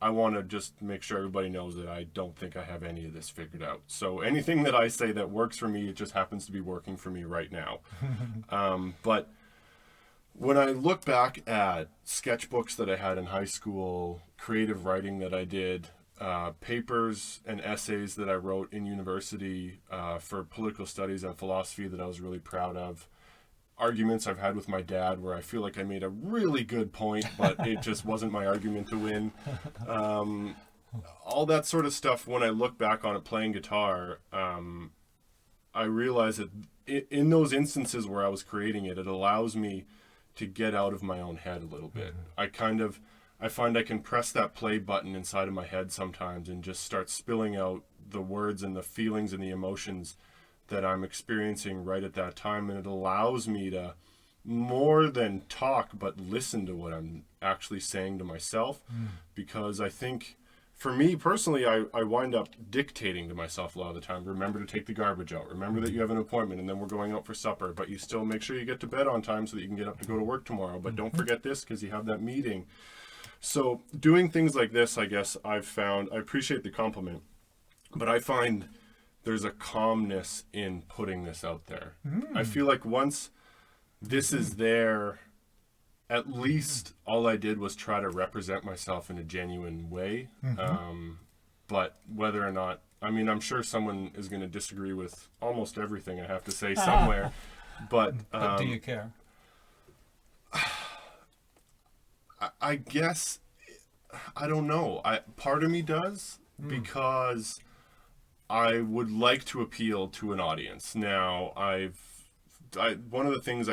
I want to just make sure everybody knows that I don't think I have any of this figured out. So anything that I say that works for me, it just happens to be working for me right now. But when I look back at sketchbooks that I had in high school, creative writing that I did, papers and essays that I wrote in university for political studies and philosophy that I was really proud of, arguments I've had with my dad where I feel like I made a really good point, but it just wasn't my argument to win. All that sort of stuff, when I look back on it playing guitar, I realize that in those instances where I was creating it, it allows me to get out of my own head a little bit. I find I can press that play button inside of my head sometimes and just start spilling out the words and the feelings and the emotions that I'm experiencing right at that time, and it allows me to more than talk but listen to what I'm actually saying to myself, because I think for me personally, I wind up dictating to myself a lot of the time. Remember to take the garbage out, remember that you have an appointment and then we're going out for supper, but you still make sure you get to bed on time so that you can get up to go to work tomorrow, but don't forget this because you have that meeting. So doing things like this, I guess I've found, I appreciate the compliment, but I find there's a calmness in putting this out there. I feel like once this is there, at least all I did was try to represent myself in a genuine way. But whether or not, I mean, I'm sure someone is going to disagree with almost everything I have to say somewhere. But do you care? I guess, I don't know. Part of me does, because I would like to appeal to an audience. Now, one of the things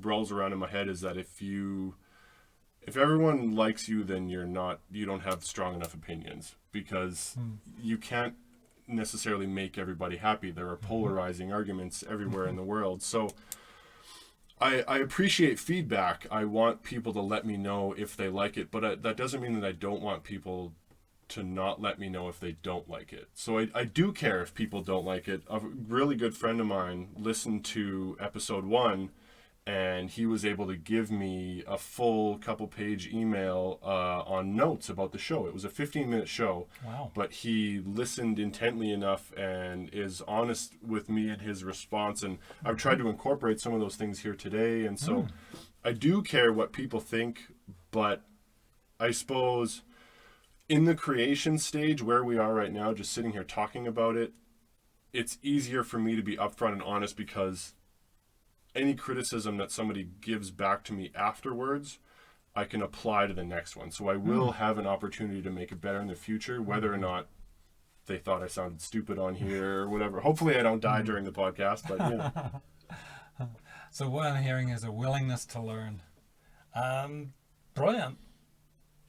rolls around in my head is that if everyone likes you, then you don't have strong enough opinions, because you can't necessarily make everybody happy. There are polarizing arguments everywhere in the world. So I appreciate feedback. I want people to let me know if they like it, but that doesn't mean that I don't want people to not let me know if they don't like it. So I do care if people don't like it. A really good friend of mine listened to episode 1, and he was able to give me a full couple-page email on notes about the show. It was a 15-minute show. Wow. But he listened intently enough and is honest with me in his response, and I've tried to incorporate some of those things here today. And so I do care what people think, but I suppose in the creation stage where we are right now, just sitting here talking about it, it's easier for me to be upfront and honest, because any criticism that somebody gives back to me afterwards, I can apply to the next one. So I will have an opportunity to make it better in the future, whether or not they thought I sounded stupid on here or whatever. Hopefully I don't die during the podcast, but yeah. So what I'm hearing is a willingness to learn. Brilliant.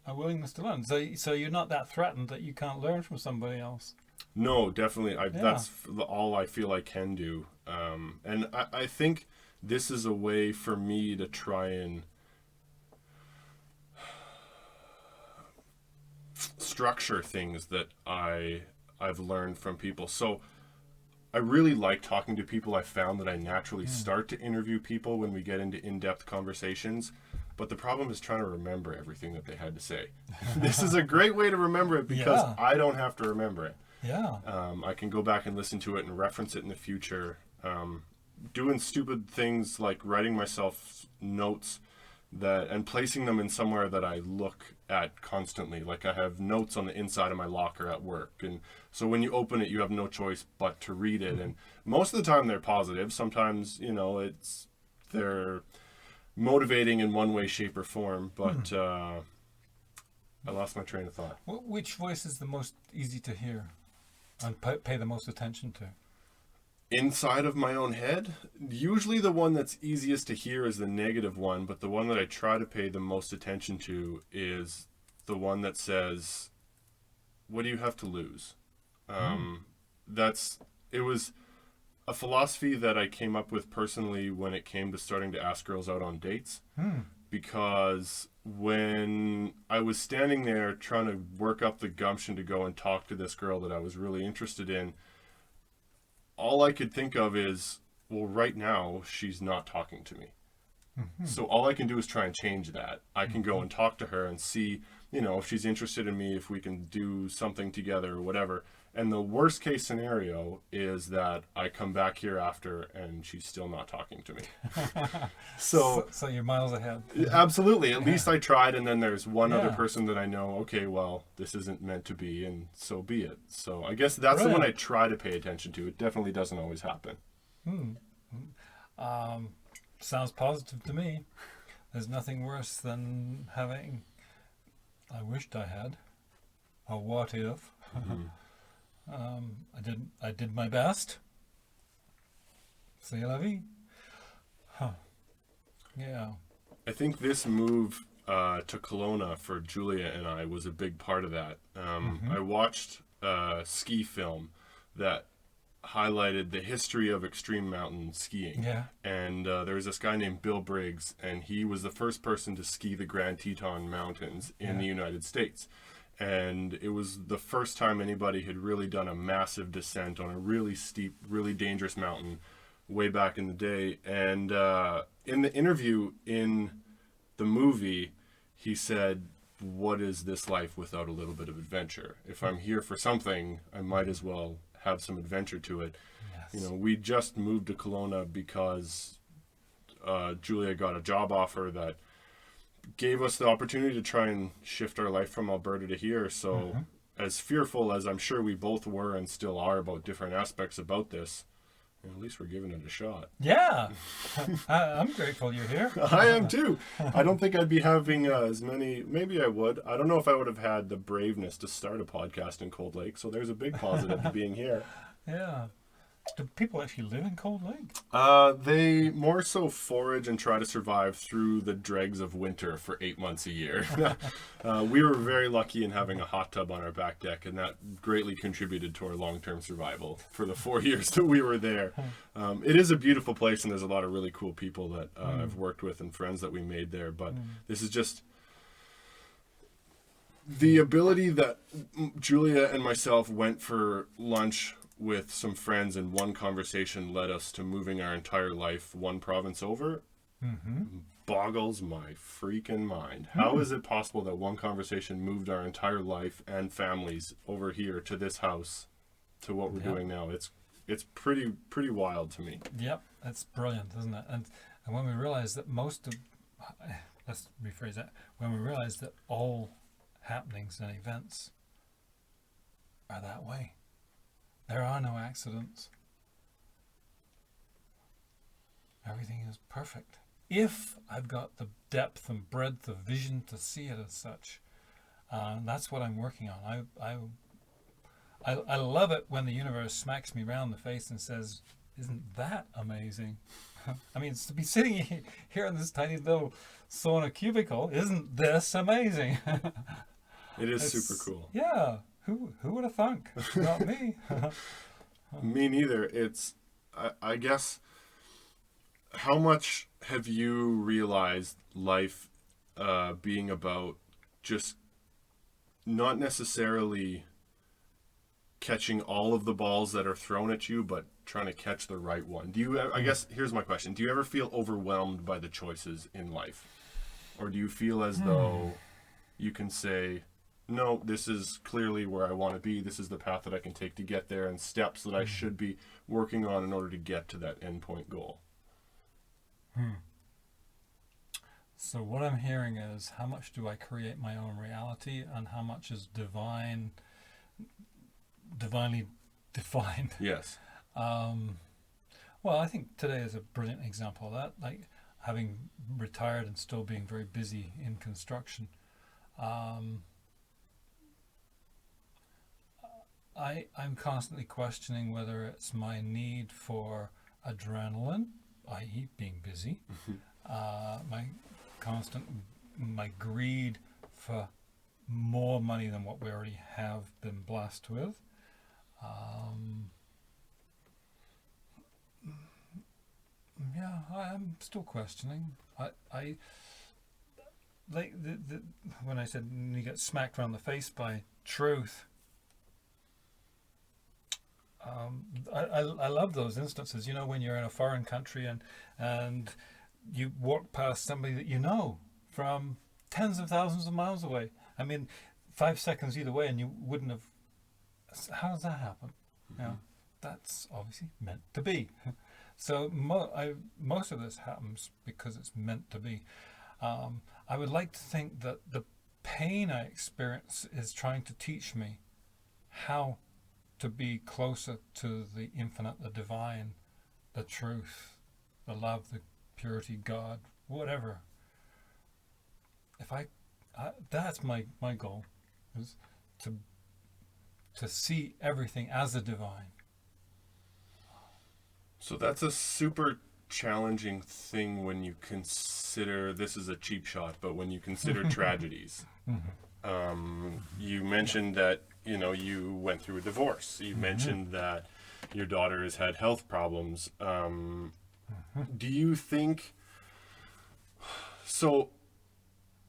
A willingness to learn. So you're not that threatened that you can't learn from somebody else. No, definitely. That's all I feel I can do. And I think this is a way for me to try and structure things that I've learned from people. So I really like talking to people. I found that I naturally start to interview people when we get into in-depth conversations. But the problem is trying to remember everything that they had to say. This is a great way to remember it, because I don't have to remember it. Yeah. I can go back and listen to it and reference it in the future. Doing stupid things like writing myself notes and placing them in somewhere that I look at constantly. Like I have notes on the inside of my locker at work. And so when you open it, you have no choice but to read it. And most of the time they're positive. Sometimes, they're motivating in one way, shape, or form, but I lost my train of thought. Which voice is the most easy to hear and pay the most attention to? inside of my own head. Usually the one that's easiest to hear is the negative one, but the one that I try to pay the most attention to is the one that says, what do you have to lose? That's it was a philosophy that I came up with personally when it came to starting to ask girls out on dates. Because when I was standing there trying to work up the gumption to go and talk to this girl that I was really interested in, all I could think of is, well, right now she's not talking to me. So all I can do is try and change that. I can go and talk to her and see, if she's interested in me, if we can do something together or whatever. And the worst case scenario is that I come back here after and she's still not talking to me. So you're miles ahead. Absolutely. At least I tried, and then there's one other Yeah. person that I know, okay, well, this isn't meant to be, and so be it. So I guess that's the one I try to pay attention to. It definitely doesn't always happen. Sounds positive to me. There's nothing worse than having, I wished I had, a what if. I did my best. C'est la vie. Yeah. I think this move to Kelowna for Julia and I was a big part of that. I watched a ski film that highlighted the history of extreme mountain skiing. Yeah. And there was this guy named Bill Briggs, and he was the first person to ski the Grand Teton Mountains in the United States. And it was the first time anybody had really done a massive descent on a really steep, really dangerous mountain way back in the day. And in the interview in the movie, he said, what is this life without a little bit of adventure? If I'm here for something, I might as well have some adventure to it. Yes. We just moved to Kelowna because Julia got a job offer that gave us the opportunity to try and shift our life from Alberta to here. So as fearful as I'm sure we both were and still are about different aspects about this, at least we're giving it a shot. Yeah. I'm grateful you're here. I am too. I don't think I'd be having as many. Maybe I would. I don't know if I would have had the braveness to start a podcast in Cold Lake. So there's a big positive to being here. Yeah. Do people actually live in Cold Lake? They more so forage and try to survive through the dregs of winter for 8 months a year. We were very lucky in having a hot tub on our back deck, and that greatly contributed to our long-term survival for the 4 years that we were there. It is a beautiful place, and there's a lot of really cool people that I've worked with and friends that we made there. But this is just the ability that Julia and myself went for lunch with some friends, and one conversation led us to moving our entire life one province over. Boggles my freaking mind. How is it possible that one conversation moved our entire life and families over here to this house, to what we're doing now? It's pretty wild to me. Yep, that's brilliant, isn't it? And when we realize that let's rephrase that. When we realize that all happenings and events are that way. There are no accidents. Everything is perfect. If I've got the depth and breadth of vision to see it as such. That's what I'm working on. I love it when the universe smacks me round the face and says, isn't that amazing? I mean, to be sitting here in this tiny little sauna cubicle, isn't this amazing? It is super cool. Yeah. Who would have thunk? Not me. Me neither. It's, I guess, how much have you realized life being about just not necessarily catching all of the balls that are thrown at you, but trying to catch the right one? Do you, I guess, here's my question. Do you ever feel overwhelmed by the choices in life? Or do you feel as though you can say, no, this is clearly where I want to be. This is the path that I can take to get there, and steps that I should be working on in order to get to that endpoint goal? So what I'm hearing is, how much do I create my own reality, and how much is divinely defined? Yes. Well, I think today is a brilliant example of that. Like having retired and still being very busy in construction. I'm constantly questioning whether it's my need for adrenaline, i.e., being busy, my my greed for more money than what we already have been blessed with. Um, yeah, I'm still questioning. I like the when I said you get smacked around the face by truth. I love those instances. You know, when you're in a foreign country and you walk past somebody that you know from tens of thousands of miles away. I mean, 5 seconds either way, and you wouldn't have. How does that happen? You know, that's obviously meant to be. So most of this happens because it's meant to be. I would like to think that the pain I experience is trying to teach me how to be closer to the infinite, the divine, the truth, the love, the purity, God, whatever. If that's my goal, is to see everything as a divine. So that's a super challenging thing when you consider, this is a cheap shot, but when you consider tragedies. You mentioned that, you know, you went through a divorce. You mentioned that your daughter has had health problems. Do you think, so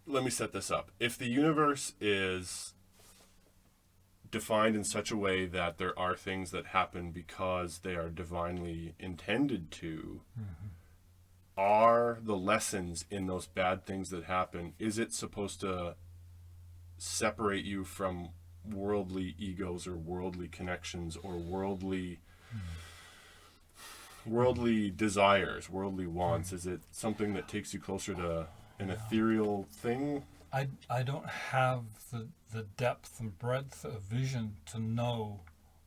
let me set this up. If the universe is defined in such a way that there are things that happen because they are divinely intended to, are the lessons in those bad things that happen, is it supposed to separate you from worldly egos or worldly connections or worldly desires, worldly wants? Is it something that takes you closer to an ethereal thing? I don't have the depth and breadth of vision to know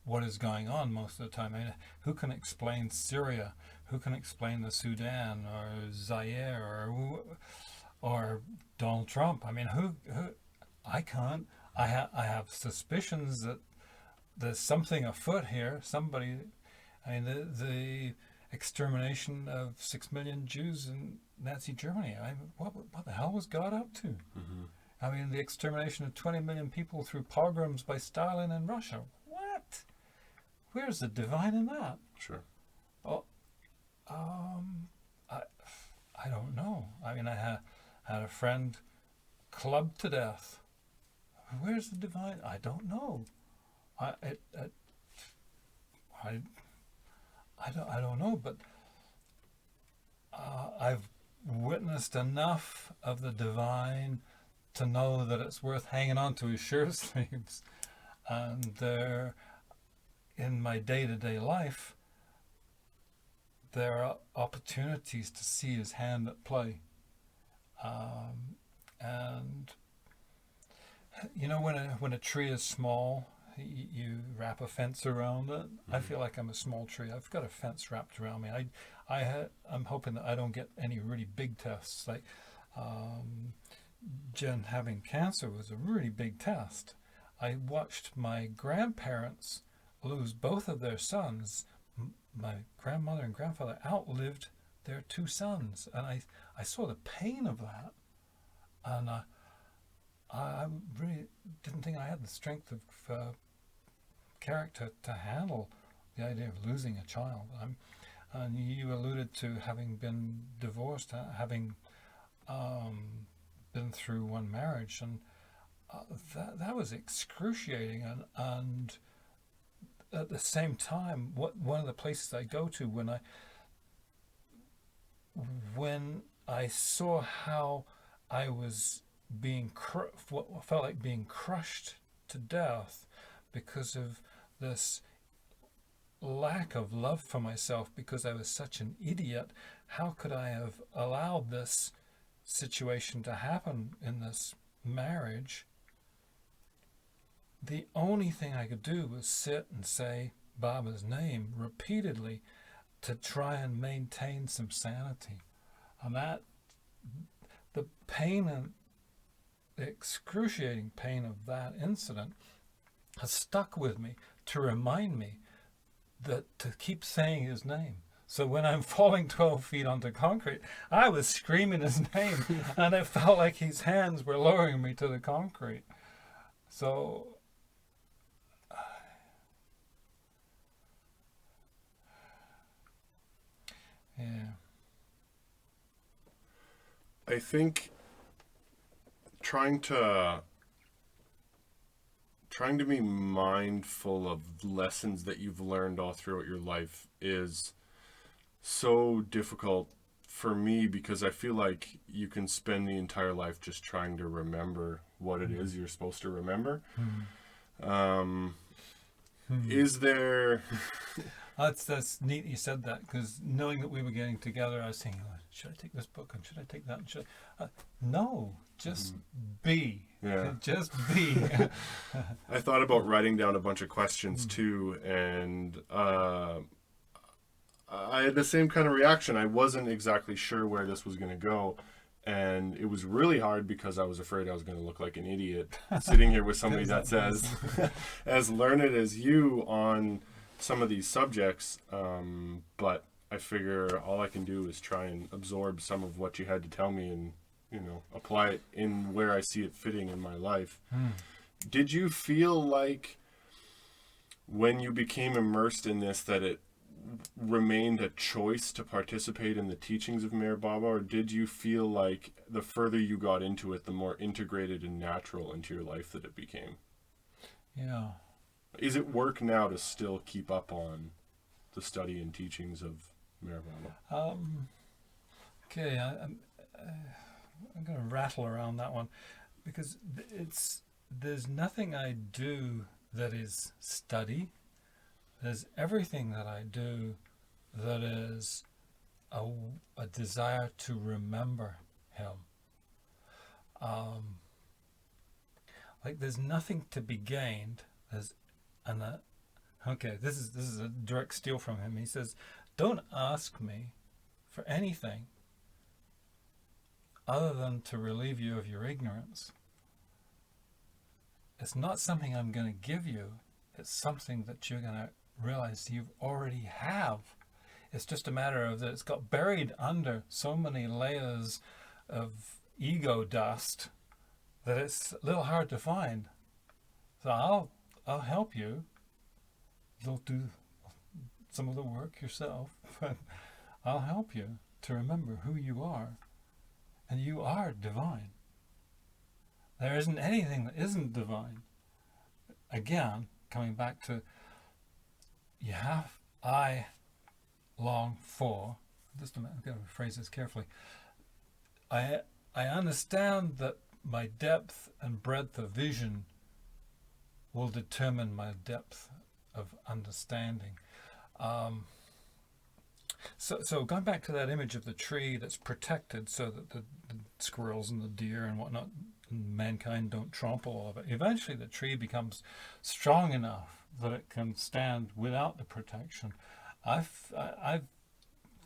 what is going on most of the time. I mean, who can explain Syria? Who can explain the Sudan or Zaire or Donald Trump? I mean, who I can't. I have suspicions that there's something afoot here. Somebody, I mean, the extermination of 6 million Jews in Nazi Germany. What the hell was God up to? I mean, the extermination of 20 million people through pogroms by Stalin in Russia. What? Where's the divine in that? Sure. Oh, I don't know. I mean, I had a friend clubbed to death. Where's the divine? I don't know. I don't know, but I've witnessed enough of the divine to know that it's worth hanging on to his shirt sleeves. And there, in my day-to-day life, there are opportunities to see his hand at play. And you know, when a tree is small, you wrap a fence around it. I feel like I'm a small tree. I've got a fence wrapped around me. I'm hoping that I don't get any really big tests. Like Jen having cancer was a really big test. I watched my grandparents lose both of their sons. My grandmother and grandfather outlived their 2 sons, and I saw the pain of that, and I really didn't think I had the strength of character to handle the idea of losing a child. And you alluded to having been divorced, having been through one marriage, and that was excruciating. And at the same time, one of the places I go to when I saw how I was being what felt like being crushed to death because of this lack of love for myself, because I was such an idiot. How could I have allowed this situation to happen in this marriage? The only thing I could do was sit and say Baba's name repeatedly to try and maintain some sanity. And that, the pain and the excruciating pain of that incident has stuck with me to remind me that to keep saying his name. So when I'm falling 12 feet onto concrete, I was screaming his name, and it felt like his hands were lowering me to the concrete. So yeah. I think trying to be mindful of lessons that you've learned all throughout your life is so difficult for me, because I feel like you can spend the entire life just trying to remember what it is you're supposed to remember. Is there That's neat you said that, because knowing that we were getting together, I was thinking, oh, should I take this book and should I take that? And should I? No, just be. Yeah. Just be. I thought about writing down a bunch of questions too, and I had the same kind of reaction. I wasn't exactly sure where this was going to go, and it was really hard because I was afraid I was going to look like an idiot sitting here with somebody that's as learned as you on some of these subjects. But I figure all I can do is try and absorb some of what you had to tell me and, apply it in where I see it fitting in my life. Did you feel like when you became immersed in this that it remained a choice to participate in the teachings of Meher Baba, or did you feel like the further you got into it, the more integrated and natural into your life that it became? Yeah. Is it work now to still keep up on the study and teachings of Meher Baba? Okay, I'm going to rattle around that one, because there's nothing I do that is study. There's everything that I do that is a desire to remember him. Like there's nothing to be gained. Okay, this is a direct steal from him. He says, "Don't ask me for anything other than to relieve you of your ignorance. It's not something I'm going to give you. It's something that you're going to realize you already have. It's just a matter of that it's got buried under so many layers of ego dust that it's a little hard to find. So I'll help you. You'll do some of the work yourself, but I'll help you to remember who you are. And you are divine. There isn't anything that isn't divine." Again, coming back to I long for, just a minute, I've got to phrase this carefully. I understand that my depth and breadth of vision will determine my depth of understanding. So going back to that image of the tree that's protected so that the squirrels and the deer and whatnot, mankind don't trample all of it. Eventually the tree becomes strong enough that it can stand without the protection. I've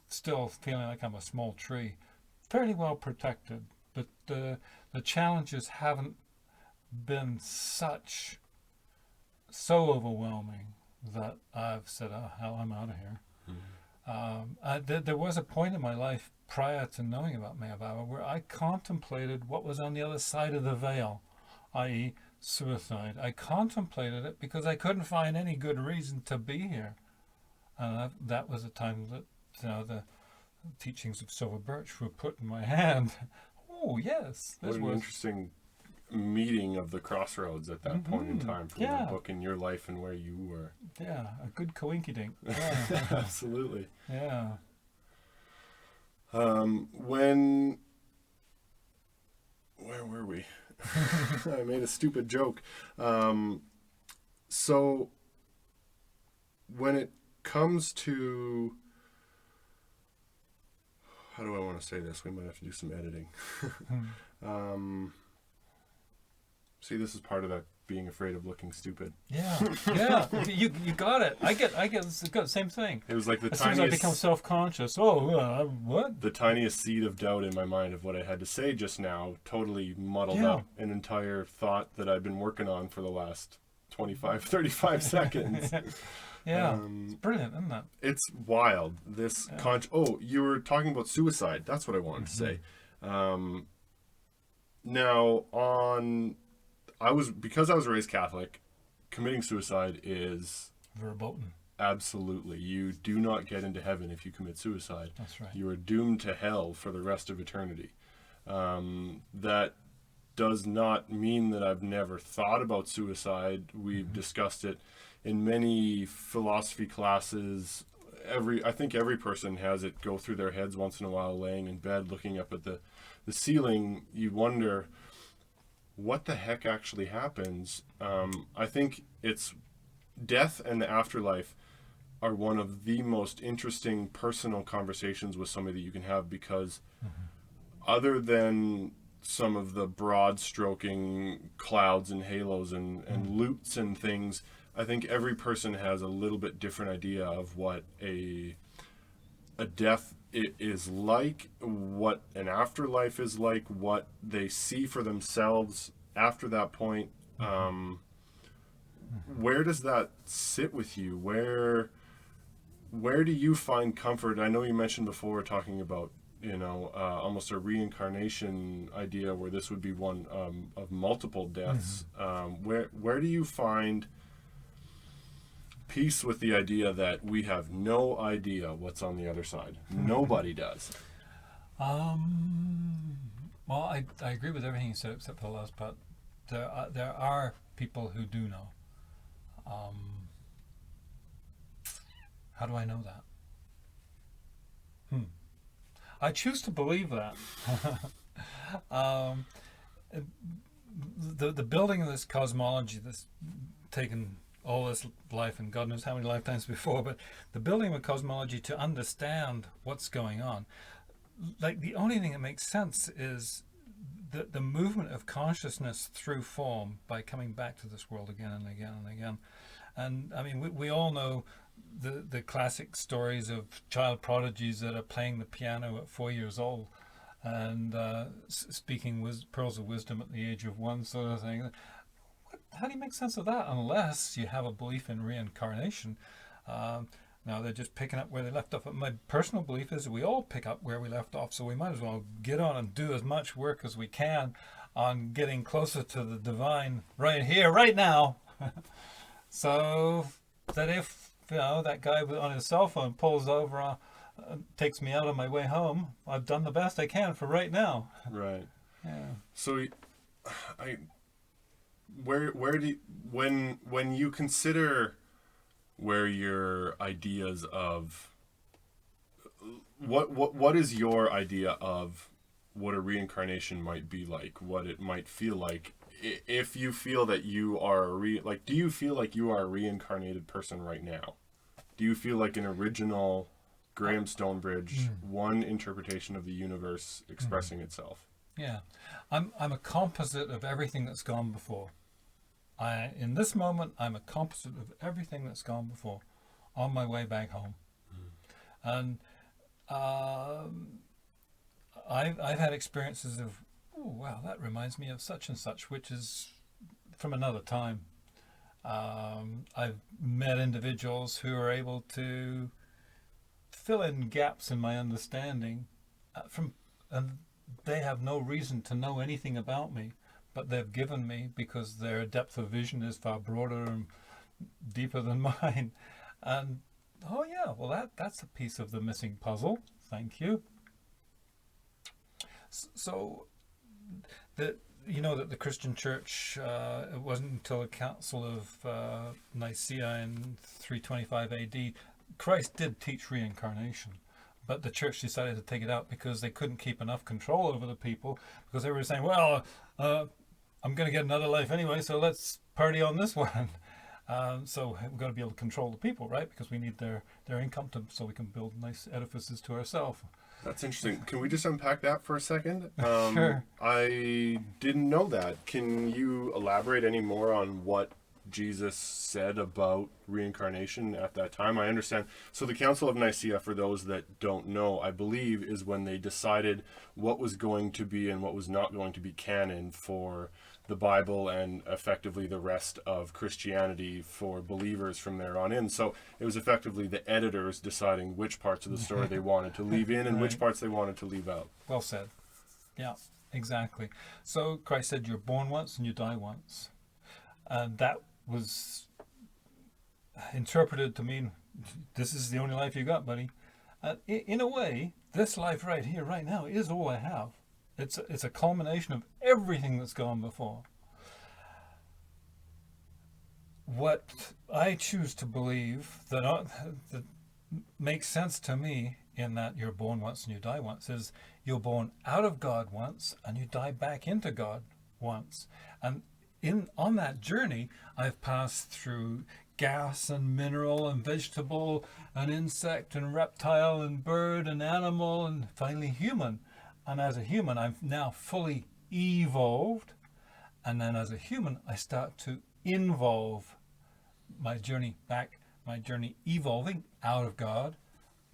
still feeling like I'm a small tree, fairly well protected, but the challenges haven't been so overwhelming that I've said, "Oh hell, I'm out of here." There was a point in my life prior to knowing about Meher Baba where I contemplated what was on the other side of the veil, i.e. suicide. I contemplated it because I couldn't find any good reason to be here. And that was a time that the teachings of Silver Birch were put in my hand. Oh, yes. What an interesting meeting of the crossroads at that point in time for the book in your life and where you were. Yeah, a good coinkydink. Yeah. Absolutely. Yeah. Where were we? I made a stupid joke. So when it comes to, how do I want to say this? We might have to do some editing. See, this is part of that being afraid of looking stupid. Yeah, yeah. You got it. I get the same thing. It was like the as tiniest. Soon as I become self-conscious. What? The tiniest seed of doubt in my mind of what I had to say just now totally muddled up an entire thought that I've been working on for the last 25, 35 seconds. Yeah, it's brilliant, isn't it? It's wild. This oh, you were talking about suicide. That's what I wanted to say. Now, because I was raised Catholic, committing suicide is Verboten. absolutely. You do not get into heaven if you commit suicide. That's right. You are doomed to hell for the rest of eternity. That does not mean that I've never thought about suicide. We've discussed it in many philosophy classes. I think every person has it go through their heads once in a while, laying in bed, looking up at the ceiling. You wonder what the heck actually happens. I think it's death and the afterlife are one of the most interesting personal conversations with somebody that you can have, because other than some of the broad stroking clouds and halos and loots and things, I think every person has a little bit different idea of what a death is like, what an afterlife is like, what they see for themselves after that point. Where does that sit with you? Where do you find comfort? I know you mentioned before talking about, almost a reincarnation idea, where this would be one of multiple deaths. Where do you find peace with the idea that we have no idea what's on the other side? Nobody does. Well, I agree with everything you said except for the last part. There are people who do know. How do I know that? I choose to believe that. The building of this cosmology that's taken all this life and God knows how many lifetimes before, but the building of a cosmology to understand what's going on, like the only thing that makes sense is the movement of consciousness through form by coming back to this world again and again and again. And I mean, we all know the classic stories of child prodigies that are playing the piano at 4 years old and speaking pearls of wisdom at the age of 1, sort of thing. How do you make sense of that unless you have a belief in reincarnation? Now they're just picking up where they left off. But my personal belief is that we all pick up where we left off, so we might as well get on and do as much work as we can on getting closer to the divine right here, right now. So that if that guy on his cell phone pulls over, takes me out on my way home, I've done the best I can for right now. Right. Yeah. So, where do you, when you consider where your ideas of what is your idea of what a reincarnation might be like, what it might feel like, if you feel that you are do you feel like you are a reincarnated person right now? Do you feel like an original Graham Stonebridge, one interpretation of the universe expressing itself? Yeah, I'm a composite of everything that's gone before. In this moment, I'm a composite of everything that's gone before, on my way back home. And I've had experiences of, oh wow, that reminds me of such and such, which is from another time. I've met individuals who are able to fill in gaps in my understanding and they have no reason to know anything about me, but they've given me because their depth of vision is far broader and deeper than mine. And oh yeah, well that's a piece of the missing puzzle. Thank you. So that the Christian Church, it wasn't until the Council of Nicaea in 325 AD, Christ did teach reincarnation. But the church decided to take it out because they couldn't keep enough control over the people, because they were saying, well, I'm going to get another life anyway, so let's party on this one. So we've got to be able to control the people, right? Because we need their income so we can build nice edifices to ourselves. That's interesting. Can we just unpack that for a second? Sure. I didn't know that. Can you elaborate any more on what Jesus said about reincarnation at that time? I understand. So the Council of Nicaea, for those that don't know, I believe is when they decided what was going to be and what was not going to be canon for the Bible and effectively the rest of Christianity for believers from there on in. So it was effectively the editors deciding which parts of the story they wanted to leave in and which Right. parts they wanted to leave out. Well said. Yeah, exactly. So Christ said, "You're born once and you die once," and that was interpreted to mean this is the only life you got, buddy. In a way, this life right here, right now, is all I have. It's a culmination of everything that's gone before. What I choose to believe that makes sense to me in that you're born once and you die once is you're born out of God once and you die back into God once. And on that journey, I've passed through gas and mineral and vegetable and insect and reptile and bird and animal and finally human. And as a human, I'm now fully evolved. And then as a human, I start to involve my journey back, my journey evolving out of God,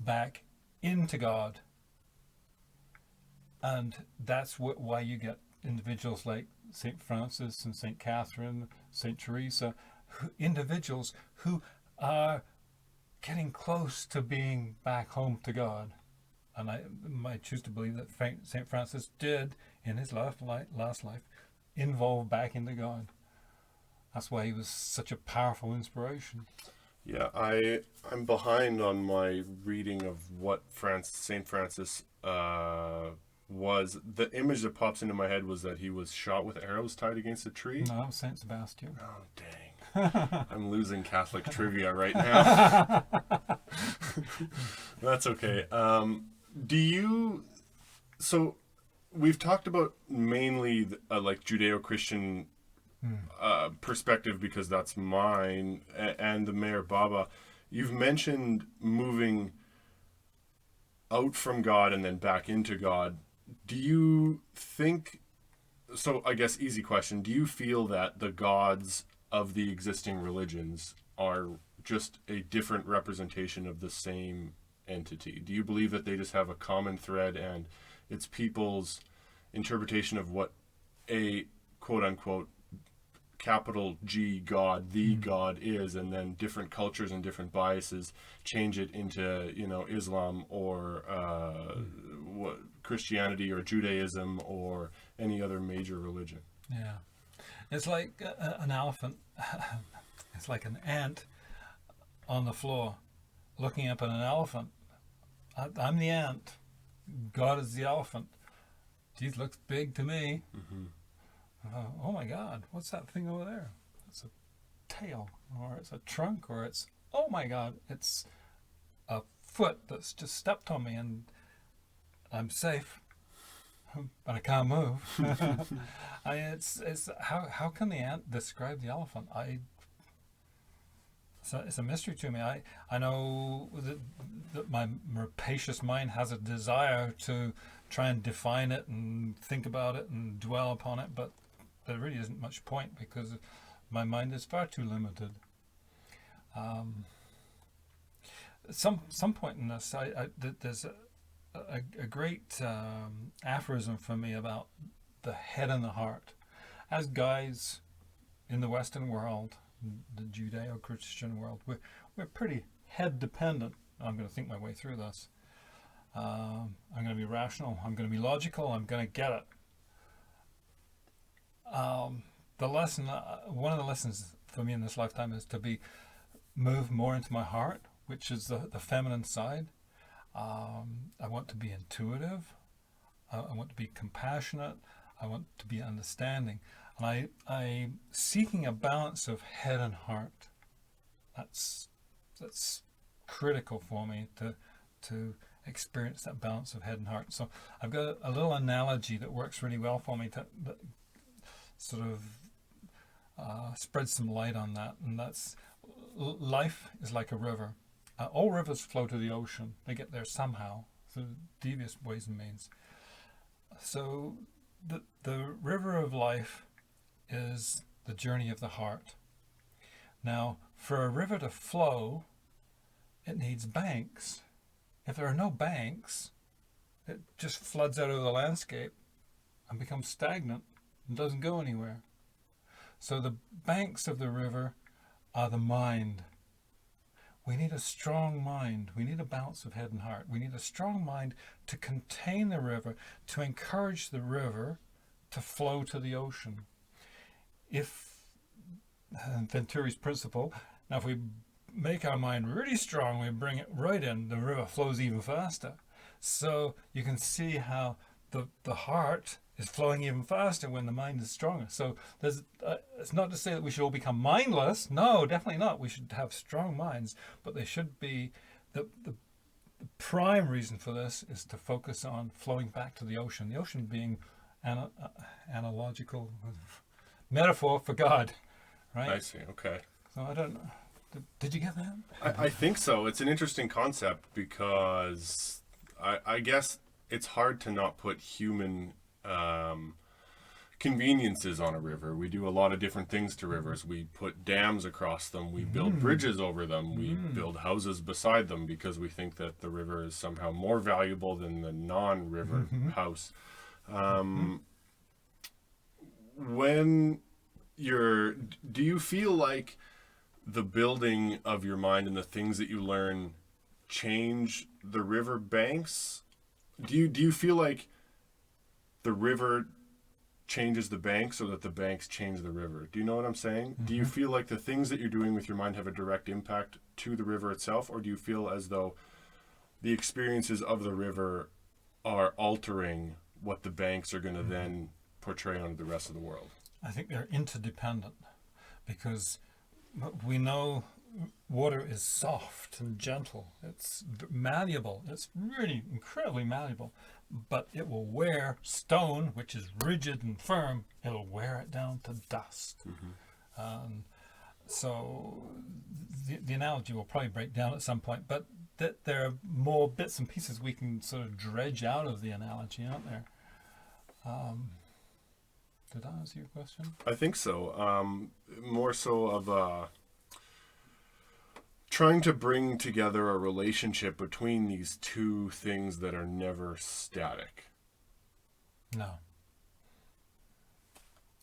back into God. And that's why you get individuals like St. Francis and St. Catherine, St. Teresa, individuals who are getting close to being back home to God. And I might choose to believe that St. Francis did, in his last life, involve back into God. That's why he was such a powerful inspiration. Yeah, I'm behind on my reading of what St. Francis was. The image that pops into my head was that he was shot with arrows tied against a tree. No, St. Sebastian. Oh, dang. I'm losing Catholic trivia right now. That's okay. So we've talked about mainly like Judeo-Christian perspective because that's mine, and the Mayor Baba. You've mentioned moving out from God and then back into God. Do you think, so I guess easy question, do you feel that the gods of the existing religions are just a different representation of the same entity? Do you believe that they just have a common thread and it's people's interpretation of what a quote unquote capital G God, the God is, and then different cultures and different biases change it into, Islam or Christianity or Judaism or any other major religion? Yeah. It's like an elephant. It's like an ant on the floor looking up at an elephant. I'm the ant. God is the elephant. Geez, looks big to me. Mm-hmm. Oh my God, what's that thing over there? It's a tail, or it's a trunk, or it's, oh my God, it's a foot that's just stepped on me and I'm safe, but I can't move. It's how can the ant describe the elephant? It's a mystery to me. I know that my rapacious mind has a desire to try and define it and think about it and dwell upon it, but there really isn't much point because my mind is far too limited. Some point in this, there's a great aphorism for me about the head and the heart. As guys in the Western world, the Judeo-Christian world, we're pretty head dependent. I'm going to think my way through this. I'm going to be rational. I'm going to be logical. I'm going to get it. The lesson, one of the lessons for me in this lifetime is to move more into my heart, which is the feminine side. I want to be intuitive. I want to be compassionate. I want to be understanding. And I seeking a balance of head and heart. That's critical for me to experience that balance of head and heart. So I've got a little analogy that works really well for me that sort of spreads some light on that, and that's life is like a river. All rivers flow to the ocean. They get there somehow through devious ways and means. So the river of life is the journey of the heart. Now, for a river to flow, it needs banks. If there are no banks, it just floods out of the landscape and becomes stagnant and doesn't go anywhere. So the banks of the river are the mind. We need a strong mind. We need a balance of head and heart. We need a strong mind to contain the river, to encourage the river to flow to the ocean. If Venturi's principle, now if we make our mind really strong, we bring it right in, the river flows even faster. So you can see how the heart is flowing even faster when the mind is stronger. So there's it's not to say that we should all become mindless. No, definitely not. We should have strong minds, but they should be the prime reason for this is to focus on flowing back to the ocean. The ocean being analogical metaphor for God, right? I see. Okay. So I don't know. Did you get that? I think so. It's an interesting concept because I guess it's hard to not put human conveniences on a river. We do a lot of different things to rivers. We put dams across them. We build bridges over them. We build houses beside them because we think that the river is somehow more valuable than the non-river house. Do you feel like the building of your mind and the things that you learn change the river banks? Do you feel like the river changes the banks or that the banks change the river? Do you know what I'm saying? Do you feel like the things that you're doing with your mind have a direct impact to the river itself, or do you feel as though the experiences of the river are altering what the banks are going to then portray onto the rest of the world? I think they're interdependent because we know water is soft and gentle. It's malleable. It's really incredibly malleable, but it will wear stone, which is rigid and firm. It'll wear it down to dust. So the analogy will probably break down at some point, but there are more bits and pieces we can sort of dredge out of the analogy, aren't there? Did I answer your question? I think so. More so of trying to bring together a relationship between these two things that are never static. No.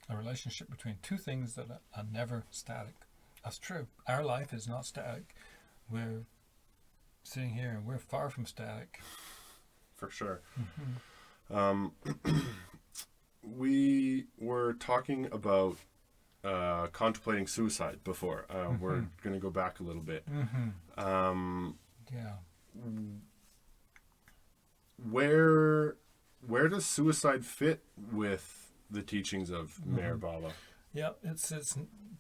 A relationship between two things that are never static. That's true. Our life is not static. We're sitting here and we're far from static. For sure. We were talking about contemplating suicide before. We're going to go back a little bit. Yeah. Where does suicide fit with the teachings of Meher Baba? Yeah, it's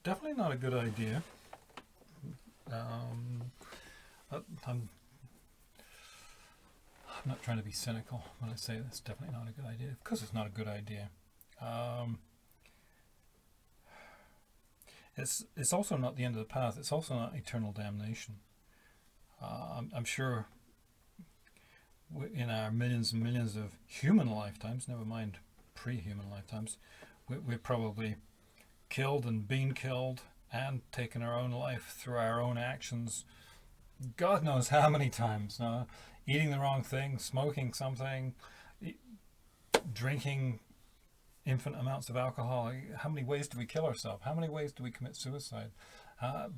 definitely not a good idea. I'm not trying to be cynical when I say it's definitely not a good idea. Of course it's not a good idea. It's also not the end of the path. It's also not eternal damnation. I'm sure in our millions and millions of human lifetimes, never mind pre-human lifetimes, we've probably killed and been killed and taken our own life through our own actions. God knows how many times. Eating the wrong thing, smoking something, drinking infinite amounts of alcohol. How many ways do we kill ourselves? How many ways do we commit suicide?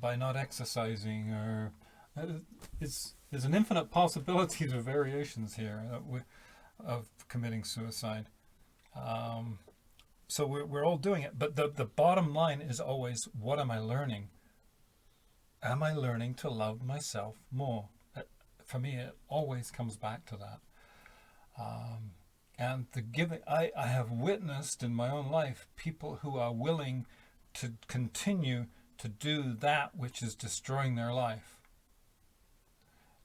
By not exercising, or there's an infinite possibilities of variations here of committing suicide. So we're all doing it, but the bottom line is always, what am I learning? Am I learning to love myself more? For me, it always comes back to that. And the giving, I have witnessed in my own life people who are willing to continue to do that which is destroying their life.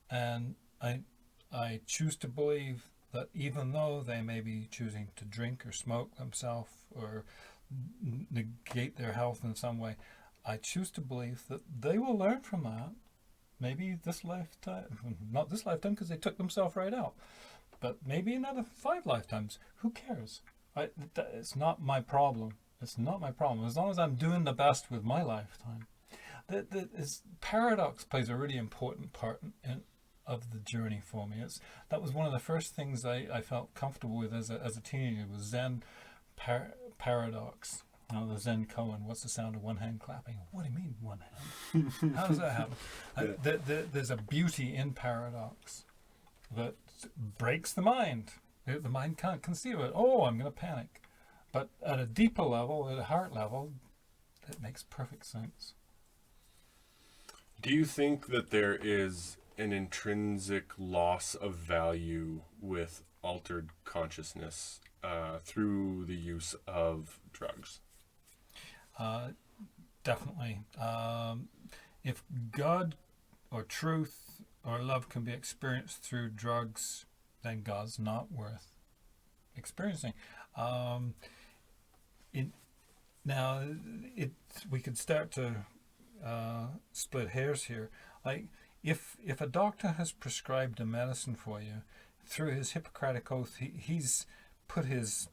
And I choose to believe that even though they may be choosing to drink or smoke themselves or negate their health in some way, I choose to believe that they will learn from that. Maybe this lifetime, not this lifetime because they took themselves right out, but maybe another 5 lifetimes. Who cares? It's not my problem. It's not my problem. As long as I'm doing the best with my lifetime. Paradox plays a really important part of the journey for me. That was one of the first things I felt comfortable with as a teenager, was Zen paradox. Oh, the Zen koan. What's the sound of one hand clapping? What do you mean one hand? How does that happen? There's a beauty in paradox that breaks the mind. The mind can't conceive it. Oh, I'm going to panic. But at a deeper level, at a heart level, it makes perfect sense. Do you think that there is an intrinsic loss of value with altered consciousness through the use of drugs? Definitely. If God or truth or love can be experienced through drugs, then God's not worth experiencing. We could start to split hairs here. Like, if a doctor has prescribed a medicine for you, through his Hippocratic oath, he's put his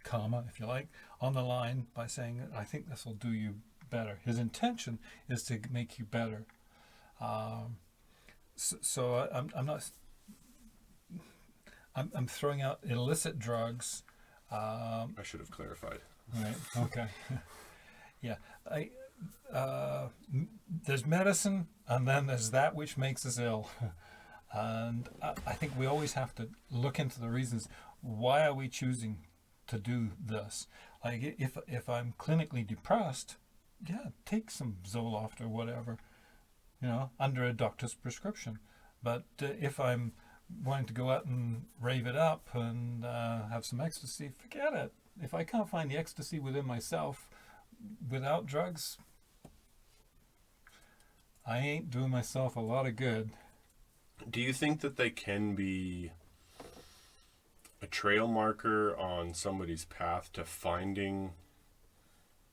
karma, if you like, on the line by saying, I think this will do you better. His intention is to make you better. I'm throwing out illicit drugs. I should have clarified. Right. Okay. Yeah. There's medicine, and then there's that which makes us ill. And I think we always have to look into the reasons. Why are we choosing to do this? Like, if I'm clinically depressed, yeah, take some Zoloft or whatever, under a doctor's prescription. But if I'm wanting to go out and rave it up and have some ecstasy, forget it. If I can't find the ecstasy within myself without drugs, I ain't doing myself a lot of good. Do you think that they can be a trail marker on somebody's path to finding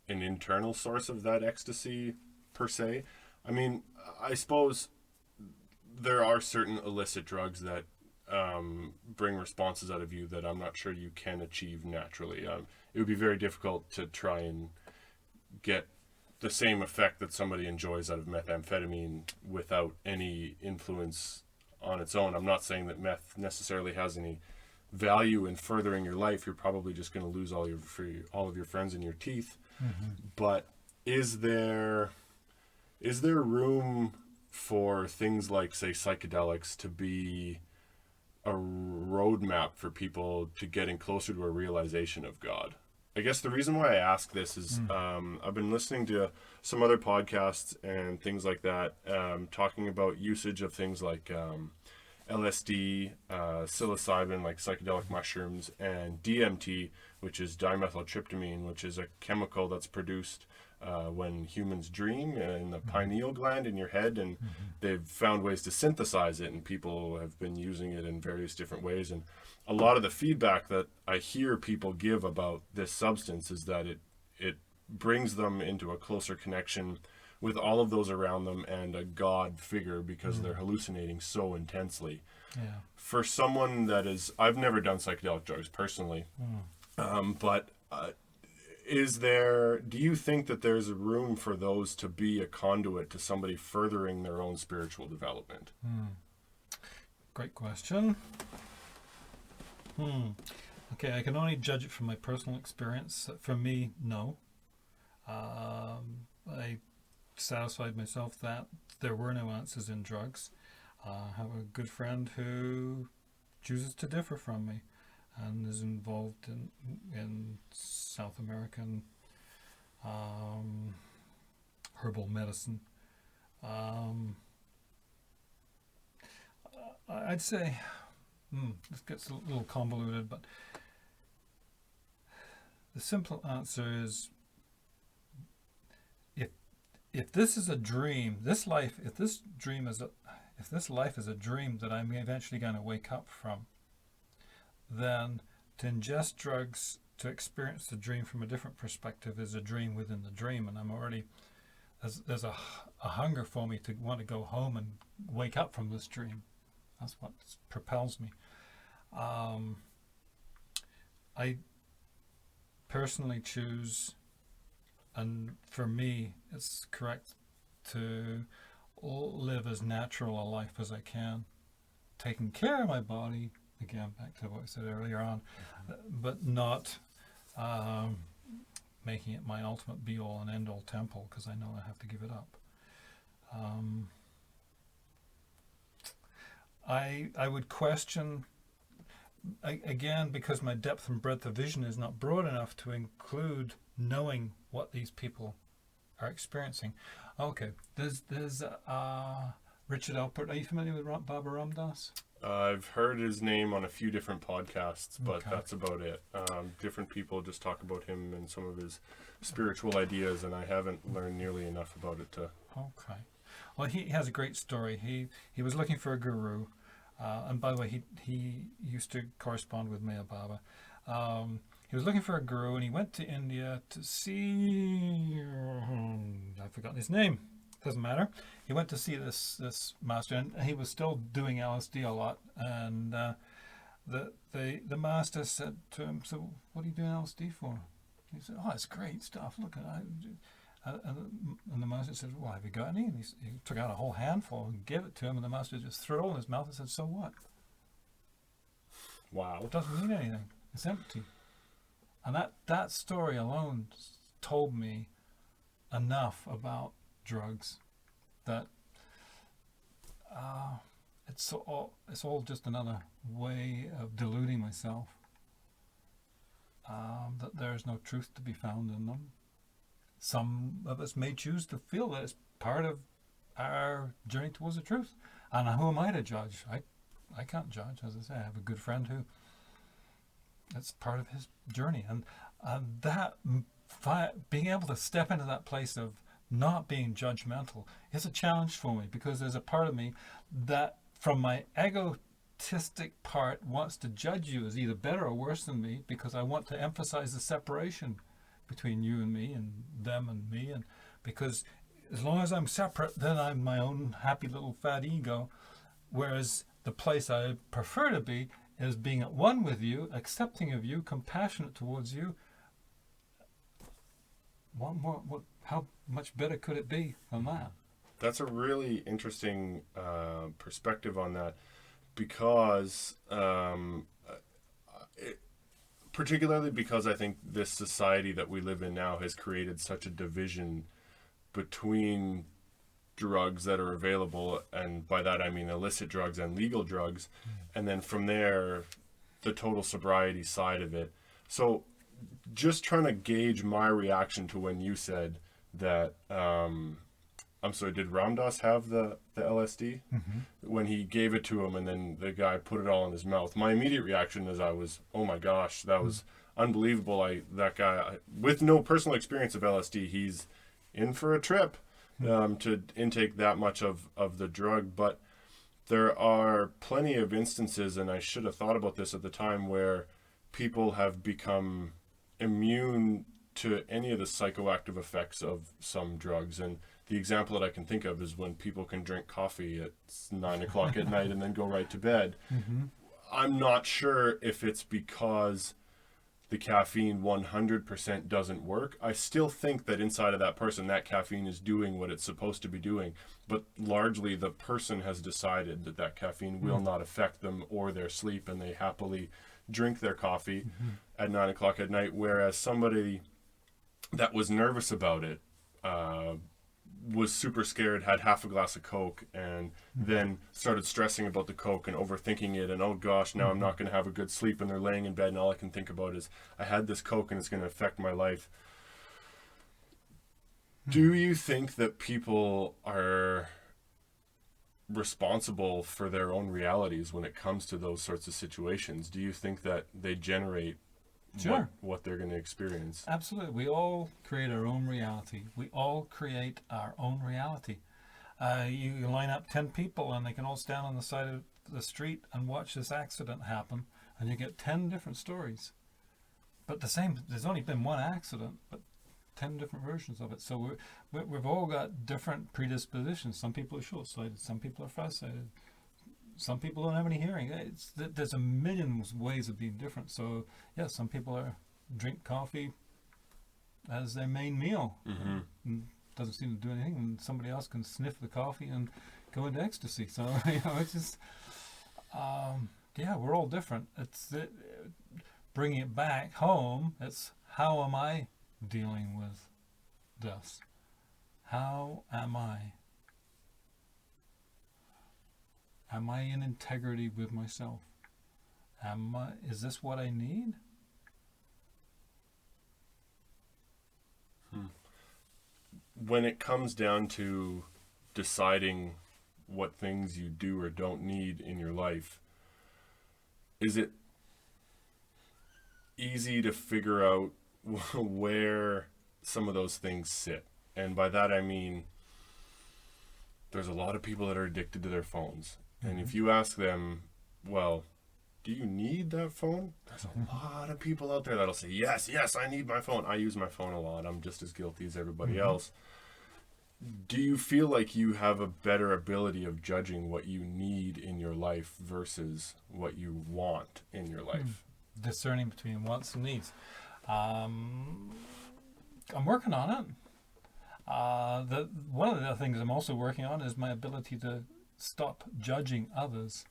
an internal source of that ecstasy, per se? I mean, I suppose there are certain illicit drugs that bring responses out of you that I'm not sure you can achieve naturally. It would be very difficult to try and get the same effect that somebody enjoys out of methamphetamine without any influence on its own. I'm not saying that meth necessarily has any value in furthering your life. You're probably just going to lose all of your friends in your teeth. Mm-hmm. But is there room for things like, say, psychedelics to be a roadmap for people to getting closer to a realization of God? I guess the reason why I ask this is I've been listening to some other podcasts and things like that, talking about usage of things like LSD, psilocybin, like psychedelic mushrooms, and DMT, which is dimethyltryptamine, which is a chemical that's produced when humans dream in the pineal gland in your head, and they've found ways to synthesize it, and people have been using it in various different ways. And a lot of the feedback that I hear people give about this substance is that it brings them into a closer connection with all of those around them and a God figure, because they're hallucinating so intensely. Yeah. For someone that is, I've never done psychedelic drugs personally, but do you think that there's room for those to be a conduit to somebody furthering their own spiritual development? Great question. Okay, I can only judge it from my personal experience. For me, no. I satisfied myself that there were no answers in drugs. I have a good friend who chooses to differ from me and is involved in South American herbal medicine. I'd say this gets a little convoluted, but the simple answer is, if this is a dream, if this life is a dream that I'm eventually going to wake up from, then to ingest drugs to experience the dream from a different perspective is a dream within the dream, and I'm already there's a hunger for me to want to go home and wake up from this dream. That's what propels me. I personally choose, and for me it's correct, to live as natural a life as I can, taking care of my body, again back to what I said earlier on, but not making it my ultimate be-all and end-all temple, because I know I have to give it up. I would question, again, because my depth and breadth of vision is not broad enough to include knowing what these people are experiencing. Okay, there's Richard Alpert. Are you familiar with Baba Ramdas? I've heard his name on a few different podcasts, but Okay. that's about it. Different people just talk about him and some of his spiritual ideas, and I haven't learned nearly enough about it to... Okay. Well, he has a great story. He was looking for a guru, and by the way, he used to correspond with Maya Baba. He was looking for a guru, and he went to India to see... I've forgotten his name. Doesn't matter. He went to see this master, and he was still doing LSD a lot. And the master said to him, "So what are you doing LSD for?" He said, "Oh, it's great stuff. Look at it." And the master said, "Well, have you got any?" And he took out a whole handful and gave it to him, and the master just threw it all in his mouth and said, "So what? Wow. It doesn't mean anything. It's empty." And that story alone told me enough about drugs that it's all just another way of deluding myself, that there is no truth to be found in them. Some of us may choose to feel that it's part of our journey towards the truth, and who am I to judge? I can't judge. As I say, I have a good friend who it's part of his journey, and that being able to step into that place of not being judgmental is a challenge for me, because there's a part of me that, from my egotistic part, wants to judge you as either better or worse than me, because I want to emphasize the separation between you and me and them and me, and because as long as I'm separate, then I'm my own happy little fat ego, whereas the place I prefer to be is being at one with you, accepting of you, compassionate towards you. How much better could it be than that? That's a really interesting perspective on that, because particularly because I think this society that we live in now has created such a division between drugs that are available, and by that I mean illicit drugs and legal drugs, and then from there the total sobriety side of it. So just trying to gauge my reaction to when you said that, I'm sorry, did Ramdas have the LSD? Mm-hmm. When he gave it to him and then the guy put it all in his mouth, my immediate reaction is oh my gosh, that was unbelievable. That guy, with no personal experience of LSD, he's in for a trip to intake that much of the drug. But there are plenty of instances, and I should have thought about this at the time, where people have become immune to any of the psychoactive effects of some drugs. And the example that I can think of is when people can drink coffee at 9 o'clock at night and then go right to bed. Mm-hmm. I'm not sure if it's because the caffeine 100% doesn't work. I still think that inside of that person, that caffeine is doing what it's supposed to be doing. But largely the person has decided that caffeine will not affect them or their sleep, and they happily drink their coffee at 9 o'clock at night. Whereas somebody that was nervous about it, was super scared, had half a glass of Coke, and then started stressing about the Coke and overthinking it, and oh gosh, now I'm not going to have a good sleep, and they're laying in bed and all I can think about is I had this Coke and it's going to affect my life. Do you think that people are responsible for their own realities when it comes to those sorts of situations? Do you think that they generate Sure. what they're going to experience? Absolutely. We all create our own reality. We all create our own reality. You line up 10 people and they can all stand on the side of the street and watch this accident happen, and you get 10 different stories. But there's only been one accident, but 10 different versions of it. So we've all got different predispositions. Some people are short-sighted, some people are far-sighted, some people don't have any hearing. There's a million ways of being different. So yeah, some people drink coffee as their main meal. And doesn't seem to do anything, and somebody else can sniff the coffee and go into ecstasy. So it's just we're all different. It's bringing it back home. It's how am I dealing with this? How am I? Am I in integrity with myself? Is this what I need? When it comes down to deciding what things you do or don't need in your life, is it easy to figure out where some of those things sit? And by that I mean there's a lot of people that are addicted to their phones. And if you ask them, well, do you need that phone? There's a lot of people out there that'll say, yes, I need my phone. I use my phone a lot. I'm just as guilty as everybody else. Do you feel like you have a better ability of judging what you need in your life versus what you want in your life? Discerning between wants and needs. I'm working on it. One of the things I'm also working on is my ability to stop judging others.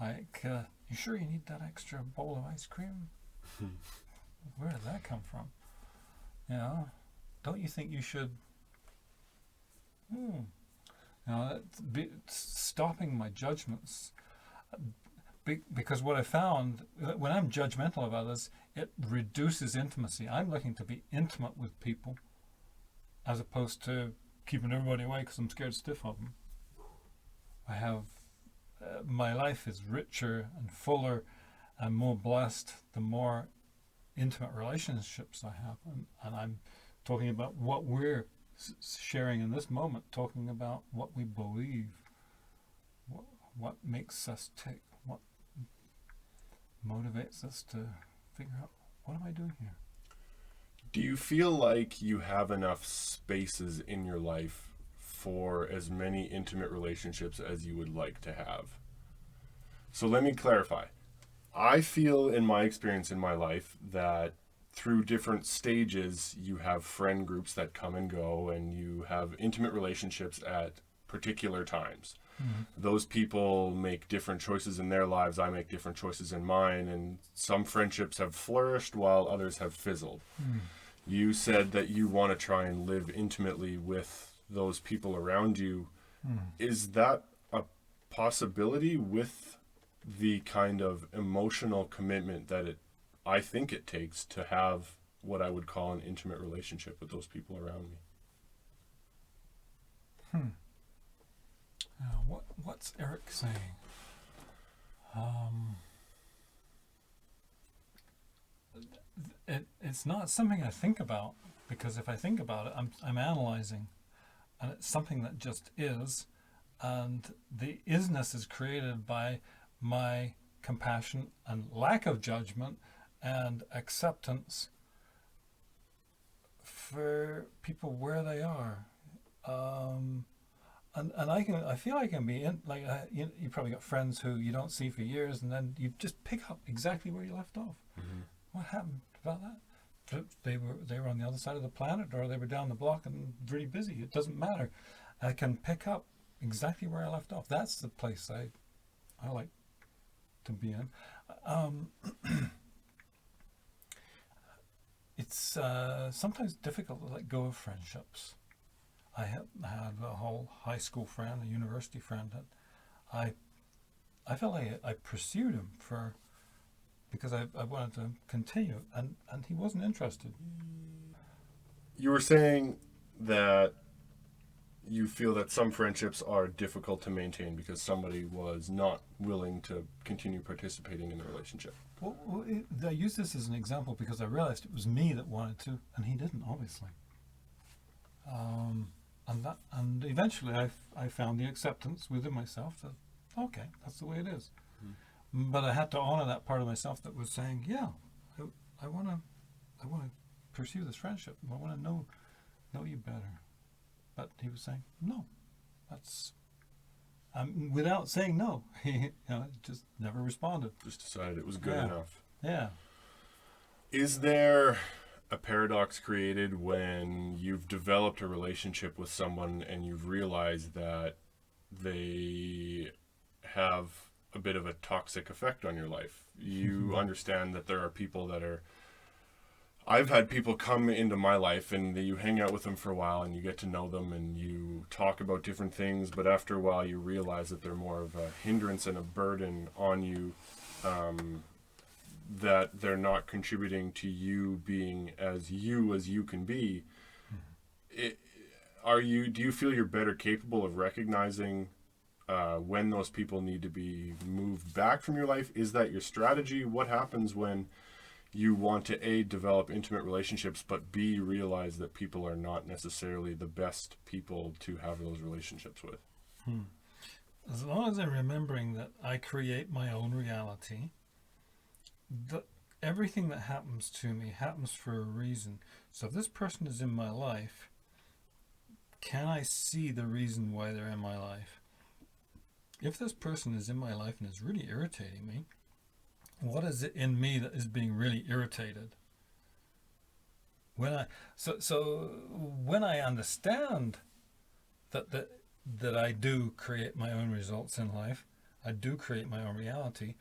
Like, you sure you need that extra bowl of ice cream? Where did that come from? You know, don't you think you should? You know, stopping my judgments. Because what I found, when I'm judgmental of others, it reduces intimacy. I'm looking to be intimate with people as opposed to keeping everybody away because I'm scared stiff of them. I have, my life is richer and fuller and more blessed the more intimate relationships I have. And I'm talking about what we're sharing in this moment, talking about what we believe, what makes us tick, what motivates us to figure out, what am I doing here? Do you feel like you have enough spaces in your life for as many intimate relationships as you would like to have? So let me clarify. I feel in my experience in my life that through different stages, you have friend groups that come and go, and you have intimate relationships at particular times. Those people make different choices in their lives. I make different choices in mine, and some friendships have flourished while others have fizzled. You said that you want to try and live intimately with those people around you. Is that a possibility with the kind of emotional commitment that I think it takes to have what I would call an intimate relationship with those people around me? What's Eric saying? It's not something I think about, because if I think about it, I'm analyzing, and it's something that just is, and the isness is created by my compassion and lack of judgment and acceptance for people where they are. And I feel I can be in, like, you probably got friends who you don't see for years, and then you just pick up exactly where you left off. What happened about that? They were on the other side of the planet, or they were down the block and really busy. It doesn't matter. I can pick up exactly where I left off. That's the place I like to be in. It's sometimes difficult to let go of friendships. I had a whole high school friend, a university friend that I felt like I pursued him because I wanted to continue, and he wasn't interested. You were saying that you feel that some friendships are difficult to maintain because somebody was not willing to continue participating in the relationship. Well, I use this as an example because I realized it was me that wanted to, and he didn't, obviously. And eventually I found the acceptance within myself that, okay, that's the way it is. But I had to honor that part of myself that was saying, yeah, I want to pursue this friendship. I want to know you better. But he was saying, no, that's, without saying no, he just never responded. Just decided it was good enough. Yeah. Is there a paradox created when you've developed a relationship with someone and you've realized that they have a bit of a toxic effect on your life? You understand that there are people that are I've had people come into my life and you hang out with them for a while and you get to know them and you talk about different things, but after a while you realize that they're more of a hindrance and a burden on you, that they're not contributing to you being as you can be. Do you feel you're better capable of recognizing when those people need to be moved back from your life? Is that your strategy? What happens when you want to A, develop intimate relationships, but B, realize that people are not necessarily the best people to have those relationships with? As long as I'm remembering that I create my own reality, everything that happens to me happens for a reason. So if this person is in my life, can I see the reason why they're in my life? If this person is in my life and is really irritating me, what is it in me that is being really irritated? When I understand that I do create my own results in life, I do create my own reality,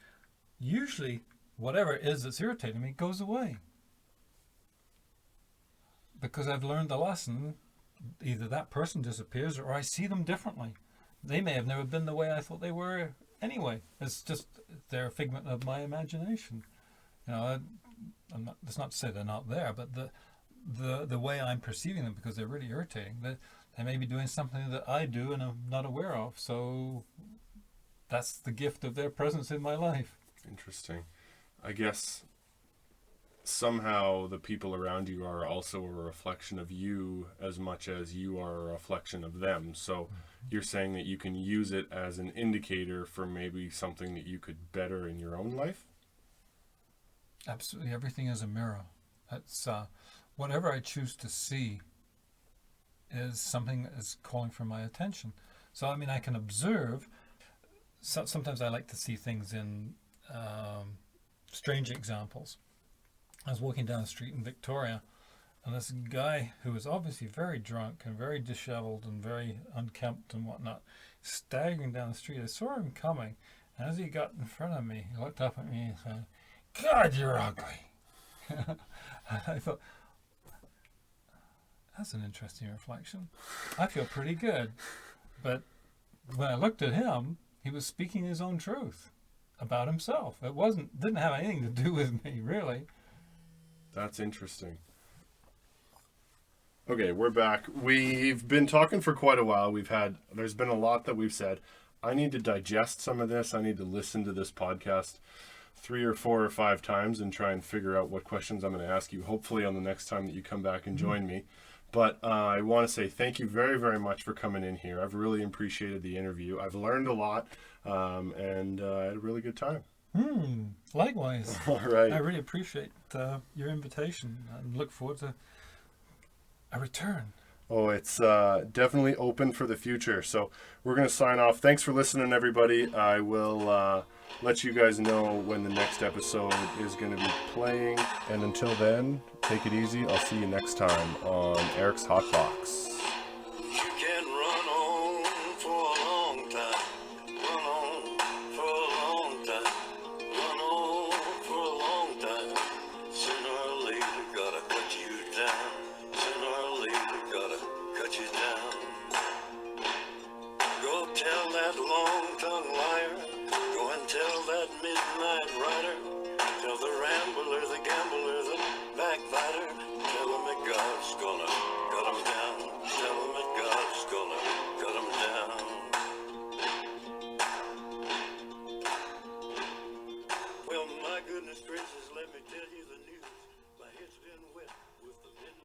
usually whatever it is that's irritating me goes away. Because I've learned the lesson, either that person disappears or I see them differently. They may have never been the way I thought they were anyway. It's just they're a figment of my imagination. That's not to say they're not there, but the way I'm perceiving them, because they're really irritating, they may be doing something that I do and I'm not aware of. So that's the gift of their presence in my life. Interesting. I guess somehow the people around you are also a reflection of you as much as you are a reflection of them. So you're saying that you can use it as an indicator for maybe something that you could better in your own life? Absolutely. Everything is a mirror. That's whatever I choose to see is something that is calling for my attention. So, I mean, I can observe. Sometimes I like to see things in strange examples. I was walking down the street in Victoria, and this guy who was obviously very drunk and very disheveled and very unkempt and whatnot, staggering down the street. I saw him coming, and as he got in front of me, he looked up at me and said, "God, you're ugly." And I thought, that's an interesting reflection. I feel pretty good. But when I looked at him, he was speaking his own truth about himself. It didn't have anything to do with me, really. That's interesting. Okay, we're back. We've been talking for quite a while. There's been a lot that we've said. I need to digest some of this. I need to listen to this podcast 3 or 4 or 5 times and try and figure out what questions I'm going to ask you, hopefully on the next time that you come back and join me. But I want to say thank you very, very much for coming in here. I've really appreciated the interview. I've learned a lot, and I had a really good time. Likewise. All right. I really appreciate your invitation and look forward to a return. Oh, it's definitely open for the future. So we're going to sign off. Thanks for listening, everybody. I will let you guys know when the next episode is going to be playing. And until then, take it easy. I'll see you next time on Eric's Hot Box. You can run on for a long time. Run on for a long time. Run on for a long time. Sooner or later, gotta cut you down. Sooner or later, gotta cut you down. Go tell that long-tongued liar. Go and tell that